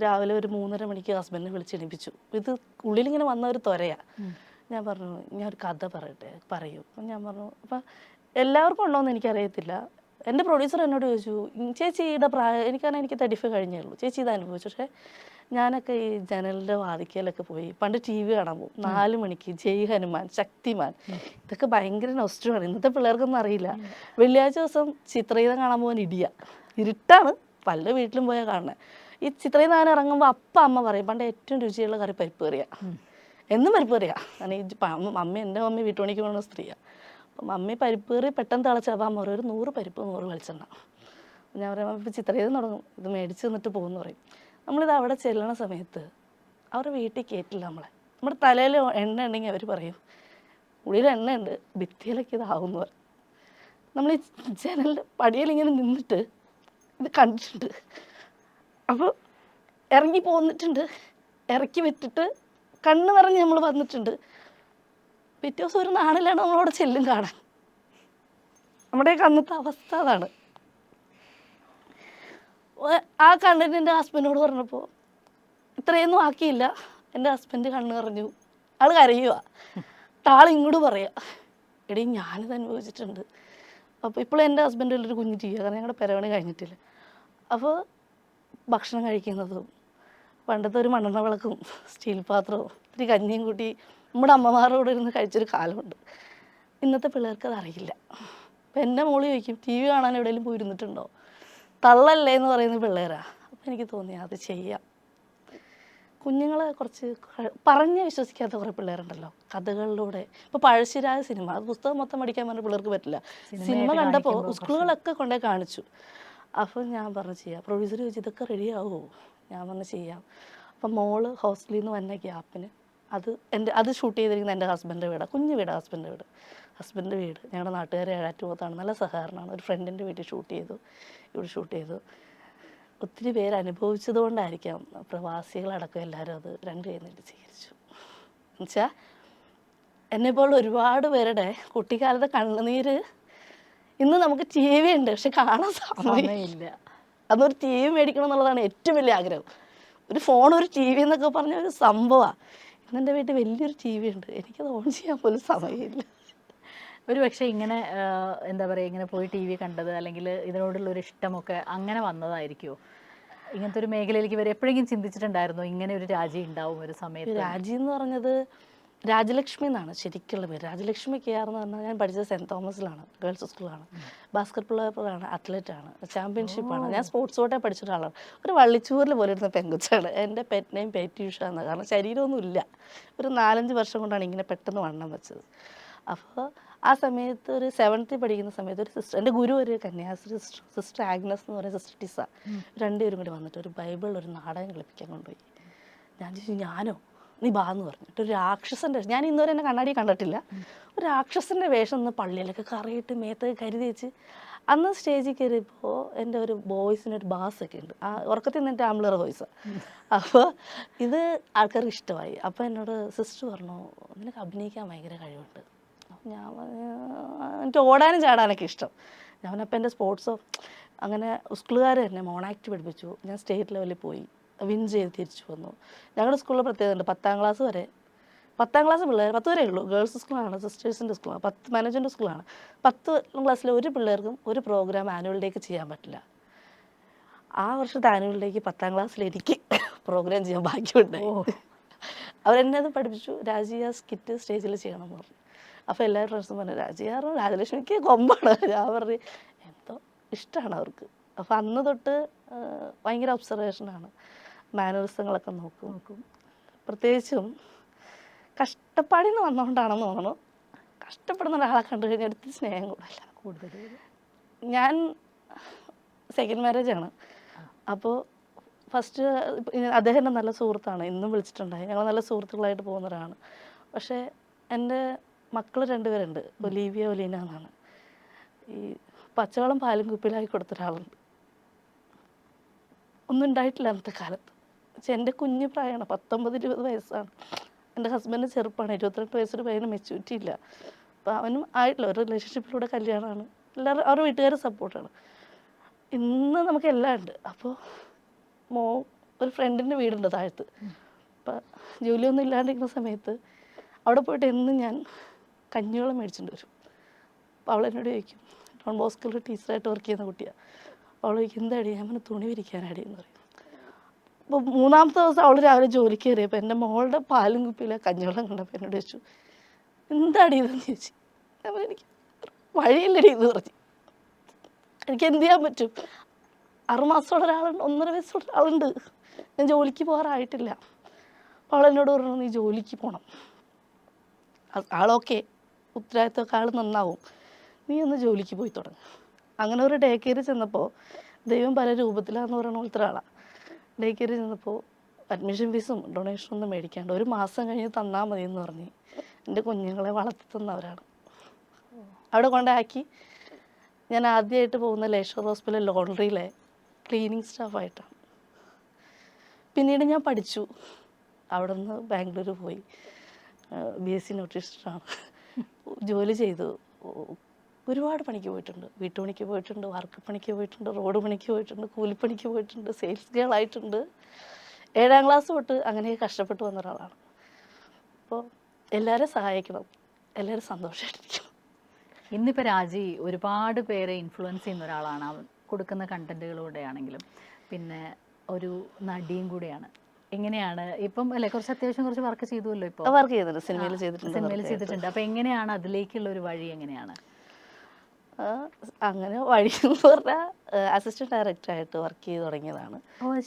രാവിലെ ഒരു 3:30 മണിക്ക് ഹസ്ബൻഡിനെ വിളിച്ചെണിപ്പിച്ചു. ഇത് ഉള്ളിലിങ്ങനെ വന്ന ഒരു ത്വരയാണ്. ഞാൻ പറഞ്ഞു ഞാൻ ഒരു കഥ പറയൂ. അപ്പം ഞാൻ പറഞ്ഞു അപ്പം എല്ലാവർക്കും ഉണ്ടോയെന്ന് എനിക്കറിയത്തില്ല. എൻ്റെ പ്രൊഡ്യൂസർ എന്നോട് ചോദിച്ചു ചേച്ചിയുടെ പ്രായം എനിക്ക് 35 കഴിഞ്ഞേ ഉള്ളൂ, ചേച്ചി ഇത് അനുഭവിച്ചു. പക്ഷേ ഞാനൊക്കെ ഈ ജനലിൻ്റെ വാതിക്കലൊക്കെ പോയി പണ്ട് TV കാണാൻ പോകും 4 മണിക്ക്. ജയ് ഹനുമാൻ, ശക്തിമാൻ, ഇതൊക്കെ ഭയങ്കര നൊസ്റ്റമാണ്. ഇന്നത്തെ പിള്ളേർക്കൊന്നും അറിയില്ല. വെള്ളിയാഴ്ച ദിവസം ചിത്രഗീതം കാണാൻ പോകാൻ ഇരുട്ടാണ്, പല വീട്ടിലും പോയാൽ കാണുന്നത്. ഈ ചിത്രഗീതം ഇറങ്ങുമ്പോൾ അമ്മ പറയും പണ്ട് ഏറ്റവും രുചിയുള്ള കറി പരിപ്പ് കറിയാണ്, എന്നും പരിപ്പ് കറിയാണ്. കാരണം എൻ്റെ മമ്മി വീട്ടുപണിക്ക് പോകുന്ന സ്ത്രീയാണ്. അപ്പം മമ്മി പരിപ്പ് കറി പെട്ടെന്ന് തിളച്ചപ്പോൾ അമ്മ പറയും 100 പരിപ്പ് 100 വെളിച്ചെണ്ണ. ഞാൻ പറയും ഇപ്പോൾ ചിത്രഗീതം തുടങ്ങും, ഇത് മേടിച്ച് തന്നിട്ട് പോകുമെന്ന് പറയും. നമ്മളിത് അവിടെ ചെല്ലണ സമയത്ത് അവരുടെ വീട്ടിൽ കയറ്റില്ല നമ്മളെ. നമ്മുടെ തലയിൽ എണ്ണ ഉണ്ടെങ്കിൽ അവർ പറയും ഉള്ളിൽ എണ്ണയുണ്ട്, ഭിത്തിയിലൊക്കെ ഇതാവുമെന്ന് പറയും. നമ്മൾ ഈ ജനലിൻ്റെ പടിയിലിങ്ങനെ നിന്നിട്ട് ഇത് കണ്ടിട്ടുണ്ട്. അപ്പോൾ ഇറങ്ങി പോന്നിട്ടുണ്ട്, ഇറക്കി വിട്ടിട്ട് കണ്ണ് നിറഞ്ഞ് നമ്മൾ വന്നിട്ടുണ്ട്. പിറ്റേ ദിവസം ഒരു നാളിലാണ് നമ്മളവിടെ ചെല്ലും കാണാൻ. നമ്മുടെയൊക്കെ അന്നത്തെ അവസ്ഥ അതാണ്. ആ കണ്ടന്റ് എൻ്റെ ഹസ്ബൻഡിനോട് പറഞ്ഞപ്പോൾ ഇത്രയൊന്നും ആക്കിയില്ല. എൻ്റെ ഹസ്ബൻഡ് കണ്ണ് നിറഞ്ഞു, ആൾ കരയുക. ആൾ ഇങ്ങോട്ട് പറയുക എടീ ഞാനിത് അനുഭവിച്ചിട്ടുണ്ട്. അപ്പോൾ ഇപ്പോഴും എൻ്റെ ഹസ്ബൻഡിലൊരു കുഞ്ഞു ചെയ്യുക, കാരണം ഞങ്ങളുടെ പെരവണി കഴിഞ്ഞിട്ടില്ല. അപ്പോൾ ഭക്ഷണം കഴിക്കുന്നതും പണ്ടത്തെ ഒരു മണ്ണെണ്ണ വിളക്കും സ്റ്റീൽ പാത്രവും ഇത്തിരി കഞ്ഞിയും കൂട്ടി നമ്മുടെ അമ്മമാരോട് ഇരുന്ന് കഴിച്ചൊരു കാലമുണ്ട്. ഇന്നത്തെ പിള്ളേർക്ക് അത് അറിയില്ല. അപ്പം എൻ്റെ മോള് ചോദിക്കും ടി വി കാണാൻ എവിടെയെങ്കിലും പോയിരുന്നിട്ടുണ്ടോ, തള്ളല്ലേ എന്ന് പറയുന്ന പിള്ളേരാണ്. അപ്പം എനിക്ക് തോന്നി അത് ചെയ്യാം. കുഞ്ഞുങ്ങളെ കുറച്ച് പറഞ്ഞ് വിശ്വസിക്കാത്ത കുറേ പിള്ളേരുണ്ടല്ലോ കഥകളിലൂടെ. ഇപ്പോൾ പഴശ്ശിരാജ സിനിമ, അത് പുസ്തകം മൊത്തം പഠിക്കാൻ പറഞ്ഞ പിള്ളേർക്ക് പറ്റില്ല. സിനിമ കണ്ടപ്പോൾ സ്കൂളുകളൊക്കെ കൊണ്ടേ കാണിച്ചു. അപ്പം ഞാൻ പറഞ്ഞു ചെയ്യാം. പ്രൊഡ്യൂസർ ചോദിച്ചു ഇതൊക്കെ റെഡിയാവുമോ? ഞാൻ പറഞ്ഞു ചെയ്യാം. അപ്പം മോള് ഹോസ്റ്റലിൽ നിന്ന് വന്ന ഗ്യാപ്പിന് അത് ഷൂട്ട് ചെയ്തിരിക്കുന്നത് എൻ്റെ ഹസ്ബൻഡിൻ്റെ വീടാണ്. കുഞ്ഞു വീടാണ് ഹസ്ബൻഡിൻ്റെ വീട്. ഞങ്ങളുടെ നാട്ടുകാരെ ഏഴാറ്റുമുഖത്താണ്. നല്ല സഹകരണമാണ്. ഒരു ഫ്രണ്ടിൻ്റെ വീട്ടിൽ ഷൂട്ട് ചെയ്തു, ഇവിടെ ഷൂട്ട് ചെയ്തു. ഒത്തിരി പേര് അനുഭവിച്ചത് കൊണ്ടായിരിക്കാം പ്രവാസികളടക്കം എല്ലാവരും അത് രണ്ട് കൈ നീട്ടി സ്വീകരിച്ചു. എന്നുവെച്ചാൽ എന്നെപ്പോൾ ഒരുപാട് പേരുടെ കുട്ടിക്കാലത്തെ കണ്ണുനീര് ഇന്ന് നമുക്ക് ടി വി ഉണ്ട്, പക്ഷെ കാണാൻ സമയമില്ല. അതൊരു ടി വി മേടിക്കണം എന്നുള്ളതാണ് ഏറ്റവും വലിയ ആഗ്രഹം. ഒരു ഫോൺ, ഒരു ടി വി എന്നൊക്കെ പറഞ്ഞ ഒരു സംഭവമാണ്. ഇന്നെൻ്റെ വീട്ടിൽ വലിയൊരു ടി വി ഉണ്ട്, എനിക്കത് ഓൺ ചെയ്യാൻ പോലും സമയമില്ല. ഒരു പക്ഷേ ഇങ്ങനെ എന്താ പറയുക, ഇങ്ങനെ പോയി ടി വി കണ്ടത് അല്ലെങ്കിൽ ഇതിനോടുള്ളൊരു ഇഷ്ടമൊക്കെ അങ്ങനെ വന്നതായിരിക്കുമോ? ഇങ്ങനത്തെ ഒരു മേഖലയിലേക്ക് വരെ എപ്പോഴെങ്കിലും ചിന്തിച്ചിട്ടുണ്ടായിരുന്നോ ഇങ്ങനെ ഒരു രാജ്യം ഉണ്ടാവും ഒരു സമയത്ത്? രാജി എന്ന് പറഞ്ഞത് രാജലക്ഷ്മി എന്നാണ് ശരിക്കുള്ള പേര്. രാജലക്ഷ്മി കെയർ എന്ന് പറഞ്ഞാൽ ഞാൻ പഠിച്ചത് സെൻറ്റ് തോമസിലാണ്, ഗേൾസ് സ്കൂളാണ്. ബാസ്കറ്റ് പ്ലെയറാണ്, അത്ലറ്റാണ്, ചാമ്പ്യൻഷിപ്പാണ്. ഞാൻ സ്പോർട്സ് കോട്ടയെ പഠിച്ച ഒരാളാണ്. ഒരു വള്ളിച്ചൂരിൽ പോലെ ഇരുന്ന പെങ്കുച്ചാണ്. എൻ്റെ പെറ്റ് നെയിം പി.ടി. ഉഷ എന്നാണ്. കാരണം ശരീരമൊന്നും ഇല്ല. ഒരു 4-5 വർഷം കൊണ്ടാണ് ഇങ്ങനെ പെട്ടെന്ന് വണ്ണം വെച്ചത്. അപ്പോൾ ആ സമയത്ത് ഒരു 7th പഠിക്കുന്ന സമയത്ത് ഒരു സിസ്റ്റർ, എൻ്റെ ഗുരു ഒരു കന്യാസ്ത്രീ സിസ്റ്റർ ആഗ്നസ് എന്ന് പറയുന്ന സിസ്റ്റർ ടിസ, രണ്ടുപേരും കൂടി വന്നിട്ട് ഒരു ബൈബിൾ ഒരു നാടകം കളിപ്പിക്കാൻ കൊണ്ടുപോയി. ഞാൻ ചോദിച്ചു ഞാനോ? നീ ബാ എന്ന് പറഞ്ഞിട്ട് ഒരു രാക്ഷസൻ്റെ, ഞാൻ ഇന്നുവരെ എന്നെ കണ്ണാടി കണ്ടിട്ടില്ല, ഒരു രാക്ഷസൻ്റെ വേഷം ഒന്ന് പള്ളിയിലൊക്കെ കറിയിട്ട് മേത്തൊക്കെ കരുതി വെച്ച്. അന്ന് സ്റ്റേജിൽ കയറിയപ്പോൾ എൻ്റെ ഒരു ബോയ്സിനൊരു ബാസൊക്കെ ഉണ്ട്, ആ ഉറക്കത്തിൽ നിന്നിട്ട് ആംബ്ലർ വോയിസാണ്. അപ്പോൾ ഇത് ആൾക്കാർക്ക് ഇഷ്ടമായി. അപ്പോൾ എന്നോട് സിസ്റ്റർ പറഞ്ഞു നിനക്ക് അഭിനയിക്കാൻ ഭയങ്കര കഴിവുണ്ട്. ഞാൻ എനിക്ക് ഓടാനും ചാടാനൊക്കെ ഇഷ്ടം. ഞാനപ്പോൾ എൻ്റെ സ്പോർട്സോ അങ്ങനെ സ്കൂളുകാർ തന്നെ മോണാക്ട് പഠിപ്പിച്ചു. ഞാൻ സ്റ്റേറ്റ് ലെവലിൽ പോയി വിൻ ചെയ്ത് തിരിച്ചു വന്നു. ഞങ്ങളുടെ സ്കൂളിൽ പ്രത്യേകത ഉണ്ട്, 10ാം ക്ലാസ് വരെ, 10ാം ക്ലാസ് പിള്ളേർ 10 വരെ ഉള്ളൂ. ഗേൾസ് സ്കൂളാണ്, സിസ്റ്റേഴ്സിൻ്റെ സ്കൂളാണ്, 10 മാനേജ്മെൻറ്റ് സ്കൂളാണ്. 10ാം ക്ലാസ്സിലെ ഒരു പിള്ളേർക്കും ഒരു പ്രോഗ്രാം ആനുവൽ ഡേക്ക് ചെയ്യാൻ പറ്റില്ല. ആ വർഷത്തെ ആനുവൽ ഡേക്ക് 10ാം ക്ലാസ്സിൽ എനിക്ക് പ്രോഗ്രാം ചെയ്യാൻ ഭാഗ്യമുണ്ടായി. അവരെന്നെ അത് പഠിപ്പിച്ചു. രാജിയ സ്കിറ്റ് സ്റ്റേജിൽ ചെയ്യണം എന്ന് പറഞ്ഞു. അപ്പോൾ എല്ലാവരും ഫ്രണ്ട്സും പറഞ്ഞു രാജിയാറും രാജലക്ഷ്മിക്ക് കൊമ്പാണ്. ഞാൻ പറഞ്ഞു എന്തോ ഇഷ്ടമാണ് അവർക്ക്. അപ്പോൾ അന്ന് തൊട്ട് ഭയങ്കര ഒബ്സർവേഷനാണ്, മാനറിസങ്ങളൊക്കെ നോക്കും. പ്രത്യേകിച്ചും കഷ്ടപ്പാടിൽ നിന്ന് വന്നുകൊണ്ടാണെന്ന് തോന്നുന്നു. കഷ്ടപ്പെടുന്ന ഒരാളെ കണ്ടു കഴിഞ്ഞാൽ അടുത്ത് സ്നേഹം കൂടുതൽ. ഞാൻ സെക്കൻഡ് മാരേജാണ്. അപ്പോൾ ഫസ്റ്റ് അദ്ദേഹം എൻ്റെ നല്ല സുഹൃത്താണ്, ഇന്നും വിളിച്ചിട്ടുണ്ടായി. ഞങ്ങൾ നല്ല സുഹൃത്തുക്കളായിട്ട് പോകുന്നവരാണ്. പക്ഷേ എൻ്റെ മക്കൾ 2 പേരുണ്ട്, ഒലീവിയ ഒലീന എന്നാണ്. ഈ പച്ചവെള്ളം പാലും കുപ്പിയിലാക്കി കൊടുത്ത ഒരാളുണ്ട്. ഒന്നും ഉണ്ടായിട്ടില്ല അന്നത്തെ കാലത്ത്. പക്ഷെ എൻ്റെ കുഞ്ഞു പ്രായമാണ്, 19-20 വയസ്സാണ്. എൻ്റെ ഹസ്ബൻഡ് ചെറുപ്പമാണ്, 22 വയസ്സൊരു പയ്യന് മെച്യൂരിറ്റി ഇല്ല. അപ്പോൾ അവനും ആയിട്ടില്ല, ഒരു റിലേഷൻഷിപ്പിലൂടെ കല്യാണമാണ്. എല്ലാവരും അവരുടെ വീട്ടുകാർ സപ്പോർട്ടാണ്. ഇന്ന് നമുക്ക് എല്ലാം ഉണ്ട്. അപ്പോൾ ഒരു ഫ്രണ്ടിൻ്റെ വീടുണ്ട് താഴത്ത്. അപ്പം ജോലിയൊന്നും ഇല്ലാണ്ടിരിക്കുന്ന സമയത്ത് അവിടെ പോയിട്ട് എന്നും ഞാൻ കഞ്ഞിവെള്ളം മേടിച്ചിട്ട് വരും. അപ്പോൾ അവളെന്നോട് ചോദിക്കും, ഡോൺ ബോസ്കോയിൽ ടീച്ചറായിട്ട് വർക്ക് ചെയ്യുന്ന കുട്ടിയാണ്. അവൾ ചോദിക്കും എന്താടി? ഞാൻ പറഞ്ഞു തുണി വിരിക്കാനാടി എന്ന് പറയും. അപ്പോൾ 3ാമത്തെ ദിവസം അവൾ രാവിലെ ജോലിക്ക് കയറിയപ്പോൾ എൻ്റെ മോളുടെ പാലും കുപ്പിയിലെ കഞ്ഞിവെള്ളം കണ്ടപ്പോൾ എന്നോട് ചോദിച്ചു എന്താടി ഇതെന്ന് ചോദിച്ചു. അപ്പോൾ എനിക്ക് വഴിയില്ലടി എന്ന് പറഞ്ഞു. എനിക്ക് എന്ത് ചെയ്യാൻ പറ്റും? 6 മാസത്തോടെ ഒരാളുണ്ട്, 1.5 വയസ്സോടെ ഒരാളുണ്ട്, ഞാൻ ജോലിക്ക് പോകാറായിട്ടില്ല. അപ്പോൾ അവളെന്നോട് പറഞ്ഞു നീ ജോലിക്ക് പോകണം, ആളൊക്കെ ഉത്തരവാദിത്തമൊക്കെ ആൾ നന്നാവും, നീ ഒന്ന് ജോലിക്ക് പോയി തുടങ്ങും. അങ്ങനെ ഒരു ഡേ കെയർ ചെന്നപ്പോൾ ദൈവം പല രൂപത്തിലാണെന്ന് പറയുന്ന പോലത്തെ ഒരാളാണ്. ഡേ കെയർ ചെന്നപ്പോൾ അഡ്മിഷൻ ഫീസും ഡൊണേഷനും ഒന്നും മേടിക്കാണ്ട് 1 മാസം കഴിഞ്ഞ് തന്നാൽ മതി എന്ന് പറഞ്ഞ് എൻ്റെ കുഞ്ഞുങ്ങളെ വളർത്തി തന്നവരാണ്. അവിടെ കൊണ്ടാക്കി ഞാൻ ആദ്യമായിട്ട് പോകുന്ന ലേഷർ ഹോസ്പിറ്റൽ ലോണ്ടറിയിലെ ക്ലീനിങ് സ്റ്റാഫായിട്ടാണ്. പിന്നീട് ഞാൻ പഠിച്ചു. അവിടെ നിന്ന് ബാംഗ്ലൂർ പോയി BSc ന്യൂട്രീഷനാണ് ജോലി ചെയ്തു. ഒരുപാട് പണിക്ക് പോയിട്ടുണ്ട്, വീട്ടുപണിക്ക് പോയിട്ടുണ്ട്, വർക്ക് പണിക്ക് പോയിട്ടുണ്ട്, റോഡ് പണിക്ക് പോയിട്ടുണ്ട്, കൂലിപ്പണിക്ക് പോയിട്ടുണ്ട്, സെയിൽസ് ഗേൾ ആയിട്ടുണ്ട്. 7ാം ക്ലാസ് തൊട്ട് അങ്ങനെ കഷ്ടപ്പെട്ട് വന്ന ഒരാളാണ്. അപ്പോൾ എല്ലാവരും സഹായിക്കണം, എല്ലാവരും സന്തോഷമായിട്ടിരിക്കണം. ഇന്നിപ്പോൾ രാജി ഒരുപാട് പേരെ ഇൻഫ്ലുവൻസ് ചെയ്യുന്ന ഒരാളാണ്. അവൻ കൊടുക്കുന്ന കണ്ടൻറ്റുകളിലൂടെ ആണെങ്കിലും പിന്നെ ഒരു നടിയും കൂടെയാണ്. എങ്ങനെയാണ് ഇപ്പം അല്ലെ കുറച്ച് അത്യാവശ്യം കുറച്ച് വർക്ക് ചെയ്തുവല്ലോ ഇപ്പോൾ വർക്ക് ചെയ്തിട്ടുണ്ട്, സിനിമയിൽ ചെയ്തിട്ടുണ്ട്. സിനിമയിൽ ചെയ്തിട്ടുണ്ട്. അപ്പോൾ എങ്ങനെയാണ് അതിലേക്കുള്ള ഒരു വഴി എങ്ങനെയാണ്? അങ്ങനെ വഴി എന്ന് പറഞ്ഞാൽ അസിസ്റ്റന്റ് ഡയറക്ടറായിട്ട് വർക്ക് ചെയ്ത് തുടങ്ങിയതാണ്.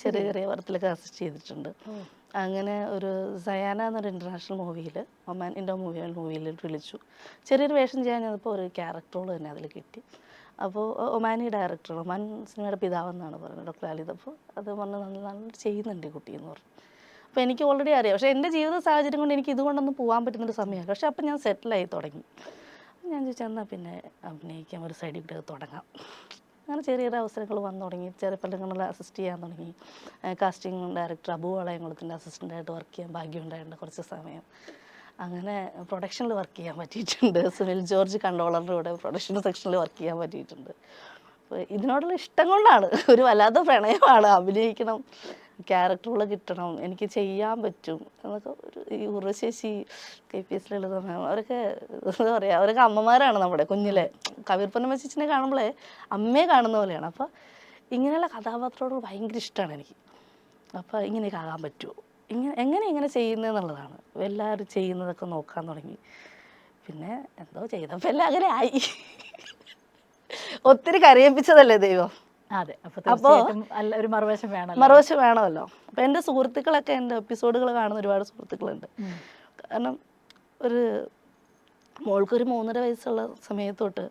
ചെറിയ ചെറിയ വർക്കിലൊക്കെ അസിസ്റ്റ് ചെയ്തിട്ടുണ്ട്. അങ്ങനെ ഒരു സയാന എന്നൊരു ഇൻ്റർനാഷണൽ മൂവിയിൽ, ഒമാൻ ഇൻഡോ മൂവിയിൽ വിളിച്ചു. ചെറിയൊരു വേഷം ചെയ്യാൻ ചെന്നപ്പോൾ ഒരു ക്യാരക്ടറോൾ തന്നെ അതിൽ കിട്ടി. അപ്പോൾ ഒമാനി ഡയറക്ടറാണ്, ഒമാൻ സിനിമയുടെ പിതാവെന്നാണ് പറയുന്നത്, ഡോക്ടർ അലിദ്. അപ്പോൾ അത് പറഞ്ഞ് നന്നായിട്ട് ചെയ്യുന്നുണ്ട് ഈ കുട്ടി എന്ന് പറഞ്ഞു. അപ്പോൾ എനിക്ക് ഓൾറെഡി അറിയാം. പക്ഷേ എൻ്റെ ജീവിത സാഹചര്യം കൊണ്ട് എനിക്ക് ഇതുകൊണ്ടൊന്നും പോകാൻ പറ്റുന്നൊരു സമയമാണ്. പക്ഷേ അപ്പം ഞാൻ സെറ്റിലായി തുടങ്ങി. ഞാൻ ചോദിച്ചാൽ എന്നാൽ പിന്നെ അഭിനയിക്കാൻ ഒരു സൈഡിൽ കൂടെ തുടങ്ങാം. അങ്ങനെ ചെറിയ ചെറിയ അവസരങ്ങൾ വന്നു തുടങ്ങി. ചെറിയ പലങ്ങളിൽ അസിസ്റ്റ് ചെയ്യാൻ തുടങ്ങി. കാസ്റ്റിംഗ് ഡയറക്ടർ അബു വളയംകുളത്തിൻ്റെ അസിസ്റ്റൻ്റായിട്ട് വർക്ക് ചെയ്യാൻ ഭാഗ്യം ഉണ്ടായിട്ടുണ്ട് കുറച്ച് സമയം. അങ്ങനെ പ്രൊഡക്ഷനിൽ വർക്ക് ചെയ്യാൻ പറ്റിയിട്ടുണ്ട്. സുനിൽ ജോർജ് കൺട്രോളറിൻ്റെ കൂടെ പ്രൊഡക്ഷൻ സെക്ഷനിൽ വർക്ക് ചെയ്യാൻ പറ്റിയിട്ടുണ്ട്. അപ്പോൾ ഇതിനോടുള്ള ഇഷ്ടം കൊണ്ടാണ്, ഒരു വല്ലാത്ത പ്രണയമാണ്. അഭിനയിക്കണം, ക്യാരക്ടറുകൾ കിട്ടണം, എനിക്ക് ചെയ്യാൻ പറ്റും എന്നൊക്കെ. ഒരു ഈ ഉർവശേഷി, KPS ലളിത മാം, അവരൊക്കെ എന്താ പറയുക, അവരൊക്കെ അമ്മമാരാണ് നമ്മുടെ കുഞ്ഞിലെ. കവിർ പൊന്നമ്മ ചേച്ചിനെ കാണുമ്പോഴേ അമ്മയെ കാണുന്ന പോലെയാണ്. അപ്പോൾ ഇങ്ങനെയുള്ള കഥാപാത്രത്തോട് ഭയങ്കര ഇഷ്ടമാണ് എനിക്ക്. അപ്പോൾ ഇങ്ങനെയൊക്കെ ആകാൻ പറ്റുമോ, എങ്ങനെ ചെയ്യുന്നതെന്നുള്ളതാണ്. എല്ലാവരും ചെയ്യുന്നതൊക്കെ നോക്കാൻ തുടങ്ങി. പിന്നെ എന്തോ ചെയ്തപ്പോൾ എല്ലാം അങ്ങനെ ആയി. ഒത്തിരി കരയിപ്പിച്ചതല്ലേ ദൈവം. അതെ, അപ്പോൾ ഒരു മറുവശം വേണമല്ലോ. അപ്പം എൻ്റെ സുഹൃത്തുക്കളൊക്കെ, എൻ്റെ എപ്പിസോഡുകൾ കാണുന്ന ഒരുപാട് സുഹൃത്തുക്കളുണ്ട്. കാരണം ഒരു മോൾക്കൊരു 3.5 വയസ്സുള്ള സമയത്തോട്ട്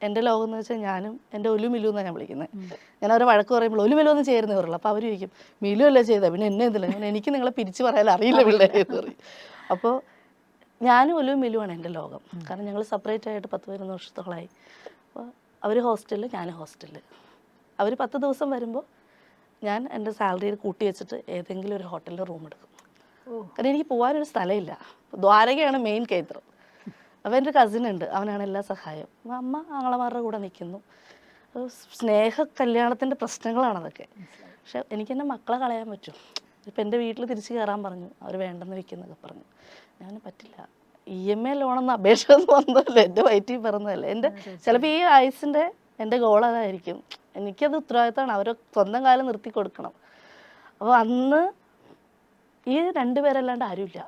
എൻ്റെ ലോകം എന്ന് വെച്ചാൽ ഞാനും എൻ്റെ ഒലു മിലു എന്നാണ് ഞാൻ വിളിക്കുന്നത്. ഞാൻ അവരെ വഴക്ക് പറയുമ്പോൾ ഒലു മിലു ഒന്നും ചേരുന്നേ പറയുള്ളൂ. അപ്പോൾ അവർ ചോദിക്കും മിലു അല്ലേ ചെയ്താൽ പിന്നെ എന്നെ എന്തില്ല, എനിക്ക് നിങ്ങളെ പിരിച്ച് പറയാൻ അറിയില്ല പിള്ളേരെ എന്ന് പറയും. അപ്പോൾ ഞാനും ഒലു മിലുവാണ് എൻ്റെ ലോകം. കാരണം ഞങ്ങൾ സെപ്പറേറ്റ് ആയിട്ട് 10-11 വർഷത്തോളമായി. അപ്പോൾ അവർ ഹോസ്റ്റലിൽ, ഞാൻ ഹോസ്റ്റലിൽ. അവർ 10 ദിവസം വരുമ്പോൾ ഞാൻ എൻ്റെ സാലറിയിൽ കൂട്ടി വെച്ചിട്ട് ഏതെങ്കിലും ഒരു ഹോട്ടലിൽ റൂം എടുക്കും. കാരണം എനിക്ക് പോകാനൊരു സ്ഥലമില്ല. ദ്വാരകയാണ് മെയിൻ കേന്ദ്രം. അപ്പോൾ എൻ്റെ കസിൻ ഉണ്ട്, അവനാണ് എല്ലാ സഹായം. അമ്മ ആങ്ങളമാരുടെ കൂടെ നിൽക്കുന്നു. സ്നേഹ കല്യാണത്തിൻ്റെ പ്രശ്നങ്ങളാണ് അതൊക്കെ. പക്ഷെ എനിക്ക് എൻ്റെ മക്കളെ കളയാൻ പറ്റും. ഇപ്പം എൻ്റെ വീട്ടിൽ തിരിച്ച് കയറാൻ പറഞ്ഞു, അവർ വേണ്ടെന്ന് വെക്കുന്നൊക്കെ പറഞ്ഞു. ഞാൻ പറ്റില്ല. EMI ലോണെന്ന് അപേക്ഷ ഒന്നും വന്നതല്ലേ, എൻ്റെ വയറ്റിൽ പറഞ്ഞതല്ലേ. എൻ്റെ ചിലപ്പോൾ ഈ ആയുസിൻ്റെ എൻ്റെ ഗോൾ അതായിരിക്കും. എനിക്കത് ഉത്തരവാദിത്തമാണ്, അവരെ സ്വന്തം കാലം നിർത്തി കൊടുക്കണം. അപ്പോൾ അന്ന് ഈ 2 പേരല്ലാണ്ട് ആരുമില്ല.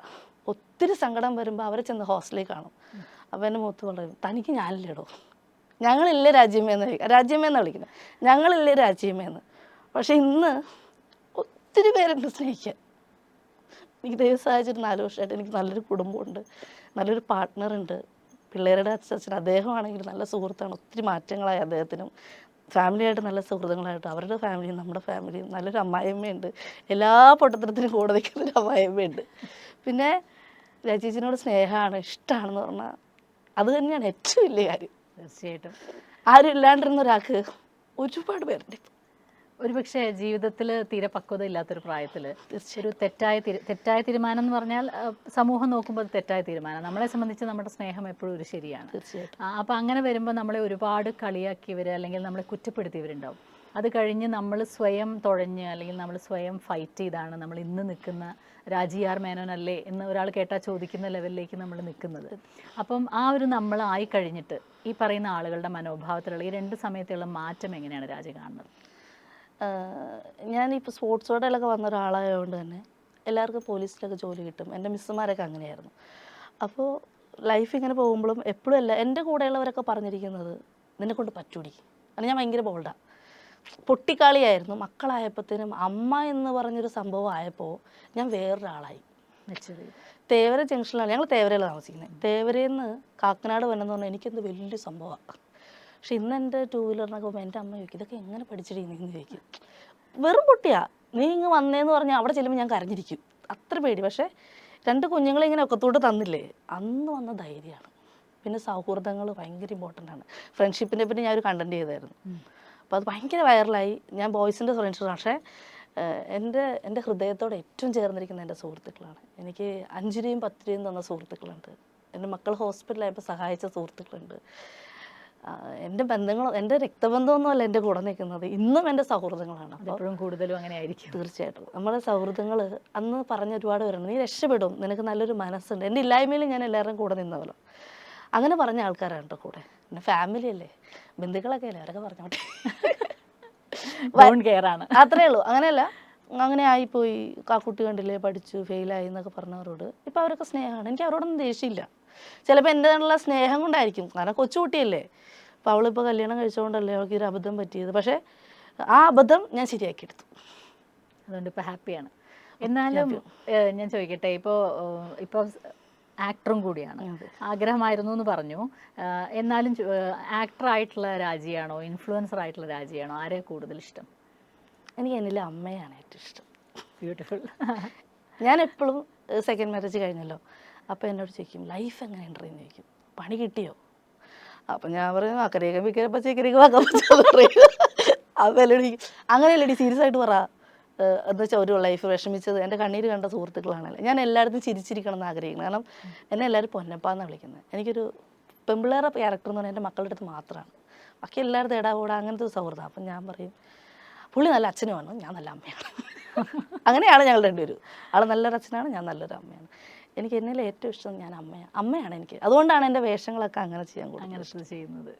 ഒത്തിരി സങ്കടം വരുമ്പോൾ അവരെ ചെന്ന് ഹോസ്റ്റലിൽ കാണും. അപ്പോൾ എൻ്റെ മുഖത്ത് പറയും, തനിക്ക് ഞാനില്ലേടോ, ഞങ്ങളില്ലേ രാജ്യമേന്ന് വിളിക്കുന്നത്, ഞങ്ങളില്ലേ രാജ്യമേന്ന്. പക്ഷെ ഇന്ന് ഒത്തിരി പേരുണ്ട് സ്നേഹിക്കാൻ. എനിക്ക് ദൈവം സഹായിച്ചിട്ട് 4 വർഷമായിട്ട് എനിക്ക് നല്ലൊരു കുടുംബമുണ്ട്, നല്ലൊരു പാർട്ട്ണറുണ്ട്. പിള്ളേരുടെ അച്ഛൻ അദ്ദേഹമാണെങ്കിൽ നല്ല സുഹൃത്താണ്. ഒത്തിരി മാറ്റങ്ങളായി അദ്ദേഹത്തിനും. ഫാമിലിയായിട്ട് നല്ല സുഹൃത്തുക്കളായിട്ട്, അവരുടെ ഫാമിലിയും നമ്മുടെ ഫാമിലിയും. നല്ലൊരു അമ്മായിയമ്മയുണ്ട്, എല്ലാ പൊട്ടത്തരത്തിനും കൂടെ നിൽക്കുന്നൊരു അമ്മായിയമ്മയുണ്ട്. പിന്നെ ചേച്ചിനോട് സ്നേഹമാണ്, ഇഷ്ടമാണെന്ന് പറഞ്ഞാൽ അത് തന്നെയാണ് ഏറ്റവും വലിയ കാര്യം. തീർച്ചയായിട്ടും ആരും ഇല്ലാണ്ടിരുന്ന ഒരാൾക്ക് ഒരുപാട് പേരുണ്ട്. ഒരുപക്ഷെ ജീവിതത്തിൽ തീരെ പക്വത ഇല്ലാത്തൊരു പ്രായത്തിൽ ഒരു തെറ്റായ തീരുമാനം എന്ന് പറഞ്ഞാൽ സമൂഹം നോക്കുമ്പോൾ അത് തെറ്റായ തീരുമാനം. നമ്മളെ സംബന്ധിച്ച് നമ്മുടെ സ്നേഹം എപ്പോഴും ഒരു ശരിയാണ്. അപ്പോൾ അങ്ങനെ വരുമ്പോൾ നമ്മളെ ഒരുപാട് കളിയാക്കിയവർ അല്ലെങ്കിൽ നമ്മളെ കുറ്റപ്പെടുത്തിയവരുണ്ടാവും. അത് കഴിഞ്ഞ് നമ്മൾ സ്വയം തുഴഞ്ഞ് അല്ലെങ്കിൽ നമ്മൾ സ്വയം ഫൈറ്റ് ചെയ്താണ് നമ്മൾ ഇന്ന് നിൽക്കുന്ന രാജി ആർ മേനോനല്ലേ എന്ന് ഒരാൾ കേട്ടാൽ ചോദിക്കുന്ന ലെവലിലേക്ക് നമ്മൾ നിൽക്കുന്നത്. അപ്പം ആ ഒരു നമ്മളായി കഴിഞ്ഞിട്ട് ഈ പറയുന്ന ആളുകളുടെ മനോഭാവത്തിലുള്ള ഈ 2 സമയത്തുള്ള മാറ്റം എങ്ങനെയാണ് രാജി കാണുന്നത്? ഞാനിപ്പോൾ സ്പോർട്സ് കോട്ടയിലൊക്കെ വന്ന ഒരാളായതുകൊണ്ട് തന്നെ എല്ലാവർക്കും പോലീസിലൊക്കെ ജോലി കിട്ടും. എൻ്റെ മിസ്സുമാരൊക്കെ അങ്ങനെയായിരുന്നു. അപ്പോൾ ലൈഫ് ഇങ്ങനെ പോകുമ്പോഴും എപ്പോഴും അല്ല, എൻ്റെ കൂടെയുള്ളവരൊക്കെ പറഞ്ഞിരിക്കുന്നത് നിന്നെക്കൊണ്ട് പറ്റൂടി. കാരണം ഞാൻ ഭയങ്കര ബോൾഡാണ്, പൊട്ടിക്കാളിയായിരുന്നു. മക്കളായപ്പോഴത്തേനും അമ്മ എന്ന് പറഞ്ഞൊരു സംഭവം ആയപ്പോൾ ഞാൻ വേറൊരാളായി. തേവര ജംഗ്ഷനിലാണ്, ഞങ്ങൾ തേവരയിലാണ് താമസിക്കുന്നത്. തേവരയിൽ നിന്ന് കാക്കനാട് വന്നെന്ന് പറഞ്ഞാൽ എനിക്കെന്ത് വലിയ സംഭവമാണ്. പക്ഷെ ഇന്ന് എൻ്റെ 2 വീലറിനൊക്കെ പോകുമ്പോൾ എൻ്റെ അമ്മ ചോദിക്കും, ഇതൊക്കെ എങ്ങനെ പഠിച്ചിട്ട് നീ എന്ന് ചോദിക്കും. വെറും പൊട്ടിയാ, നീ ഇങ്ങ് വന്നേന്ന് പറഞ്ഞാൽ അവിടെ ചെല്ലുമ്പോൾ ഞാൻ കരഞ്ഞിരിക്കും, അത്ര പേടി. പക്ഷേ 2 കുഞ്ഞുങ്ങളെ ഇങ്ങനെ ഒക്കത്തോട്ട് തന്നില്ലേ, അന്ന് വന്ന ധൈര്യമാണ്. പിന്നെ സൗഹൃദങ്ങൾ ഭയങ്കര ഇമ്പോർട്ടൻ്റ് ആണ്. ഫ്രണ്ട്ഷിപ്പിനെ പറ്റി ഞാനൊരു കണ്ടൻറ്റ് ചെയ്തായിരുന്നു. അപ്പോൾ അത് ഭയങ്കര വൈറലായി. ഞാൻ ബോയ്സിൻ്റെ ഫ്രണ്ട്ഷിപ്പ്, പക്ഷേ എൻ്റെ ഹൃദയത്തോടെ ഏറ്റവും ചേർന്നിരിക്കുന്ന എൻ്റെ സുഹൃത്തുക്കളാണ്. എനിക്ക് 5 രൂപയും 10 രൂപയും തന്ന സുഹൃത്തുക്കളുണ്ട്. എൻ്റെ മക്കൾ ഹോസ്പിറ്റലായപ്പോൾ സഹായിച്ച സുഹൃത്തുക്കളുണ്ട്. എൻ്റെ ബന്ധങ്ങൾ, എൻ്റെ രക്തബന്ധമൊന്നുമല്ല എൻ്റെ കൂടെ നിൽക്കുന്നത്, ഇന്നും എൻ്റെ സൗഹൃദങ്ങളാണ്. എപ്പോഴും കൂടുതലും അങ്ങനെ ആയിരിക്കും. തീർച്ചയായിട്ടും നമ്മുടെ സൗഹൃദങ്ങൾ അന്ന് പറഞ്ഞ ഒരുപാട് പേരുണ്ട്, നീ രക്ഷപ്പെടും, നിനക്ക് നല്ലൊരു മനസ്സുണ്ട്. എൻ്റെ ഇല്ലായ്മയിൽ ഞാൻ എല്ലാവരും കൂടെ നിന്നവല്ലോ, അങ്ങനെ പറഞ്ഞ ആൾക്കാരാണ് കേട്ടോ കൂടെ. പിന്നെ ഫാമിലി അല്ലേ, ബന്ധുക്കളൊക്കെ അല്ലേ, അവരൊക്കെ പറഞ്ഞോട്ടെ, കെയർ ആണ്, അത്രേ ഉള്ളൂ. അങ്ങനെയല്ല, അങ്ങനെ ആയിപ്പോയി, ആ കുട്ടി കണ്ടില്ലേ പഠിച്ചു ഫെയിലായി എന്നൊക്കെ പറഞ്ഞവരോട് ഇപ്പം അവരൊക്കെ സ്നേഹമാണ്. എനിക്ക് അവരോടൊന്നും ദേഷ്യമില്ല. ചിലപ്പോൾ എൻ്റെ സ്നേഹം കൊണ്ടായിരിക്കും, കാരണം കൊച്ചുകുട്ടിയല്ലേ. അപ്പോൾ അവളിപ്പോൾ കല്യാണം കഴിച്ചുകൊണ്ടല്ലേ അവൾക്ക് ഒരു അബദ്ധം പറ്റിയത്. പക്ഷേ ആ അബദ്ധം ഞാൻ ശരിയാക്കിയെടുത്തു. അതുകൊണ്ട് ഇപ്പോൾ ഹാപ്പിയാണ്. എന്നാലും ഞാൻ ചോദിക്കട്ടെ, ഇപ്പോൾ ആക്ടറും കൂടിയാണ്, ആഗ്രഹമായിരുന്നു എന്ന് പറഞ്ഞു. എന്നാലും ആക്ടറായിട്ടുള്ള രാജിയാണോ ഇൻഫ്ലുവൻസർ ആയിട്ടുള്ള രാജിയാണോ, ആരെ കൂടുതൽ ഇഷ്ടം? എനിക്ക് എന്നിലെ അമ്മയാണ് ഏറ്റവും ഇഷ്ടം. ബ്യൂട്ടിഫുൾ. ഞാൻ എപ്പോഴും സെക്കൻഡ് മാരേജ് കഴിഞ്ഞല്ലോ, അപ്പോൾ എന്നോട് ചോദിക്കും ലൈഫ് എങ്ങനെ ഉണ്ടെന്ന് ചോദിക്കും, പണി കിട്ടിയോ? അപ്പം ഞാൻ പറയും അക്കരയൊക്കെ മിക്കപ്പോൾ ചേക്കരയൊക്കെ വാക്കാൻ പറയും. അപ്പോൾ എന്നോട് അങ്ങനെയല്ലടി സീരിയസ് ആയിട്ട് പറ എന്ന് വെച്ചാൽ ഒരു ലൈഫ് വിഷമിച്ചത് എൻ്റെ കണ്ണീര് കണ്ട സുഹൃത്തുക്കളാണല്ലോ. ഞാൻ എല്ലായിടത്തും ചിരിച്ചിരിക്കണം എന്ന് ആഗ്രഹിക്കണം. കാരണം എന്നെ എല്ലാവരും പൊന്നപ്പാന്നാണ് വിളിക്കുന്നത്. എനിക്കൊരു പെമ്പിളേറെ ക്യാരക്ടർ എന്ന് പറഞ്ഞാൽ എൻ്റെ മക്കളുടെ അടുത്ത് മാത്രമാണ്. ബാക്കി എല്ലായിടത്തും ഇടാകൂടാ അങ്ങനത്തെ ഒരു സൗഹൃദം. അപ്പം ഞാൻ പറയും പുള്ളി നല്ല അച്ഛനുമാണ്, ഞാൻ നല്ല അമ്മയാണ്. അങ്ങനെയാണ് ഞങ്ങൾ രണ്ടുപേരും. ആൾ നല്ലൊരു അച്ഛനാണ്, ഞാൻ നല്ലൊരു അമ്മയാണ്. എനിക്ക് എന്നിൽ ഏറ്റവും ഇഷ്ടം ഞാൻ അമ്മയാണ് എനിക്ക്. അതുകൊണ്ടാണ് എൻ്റെ വേഷങ്ങളൊക്കെ അങ്ങനെ ചെയ്യാൻ അങ്ങനെ ചെയ്യുന്നത്.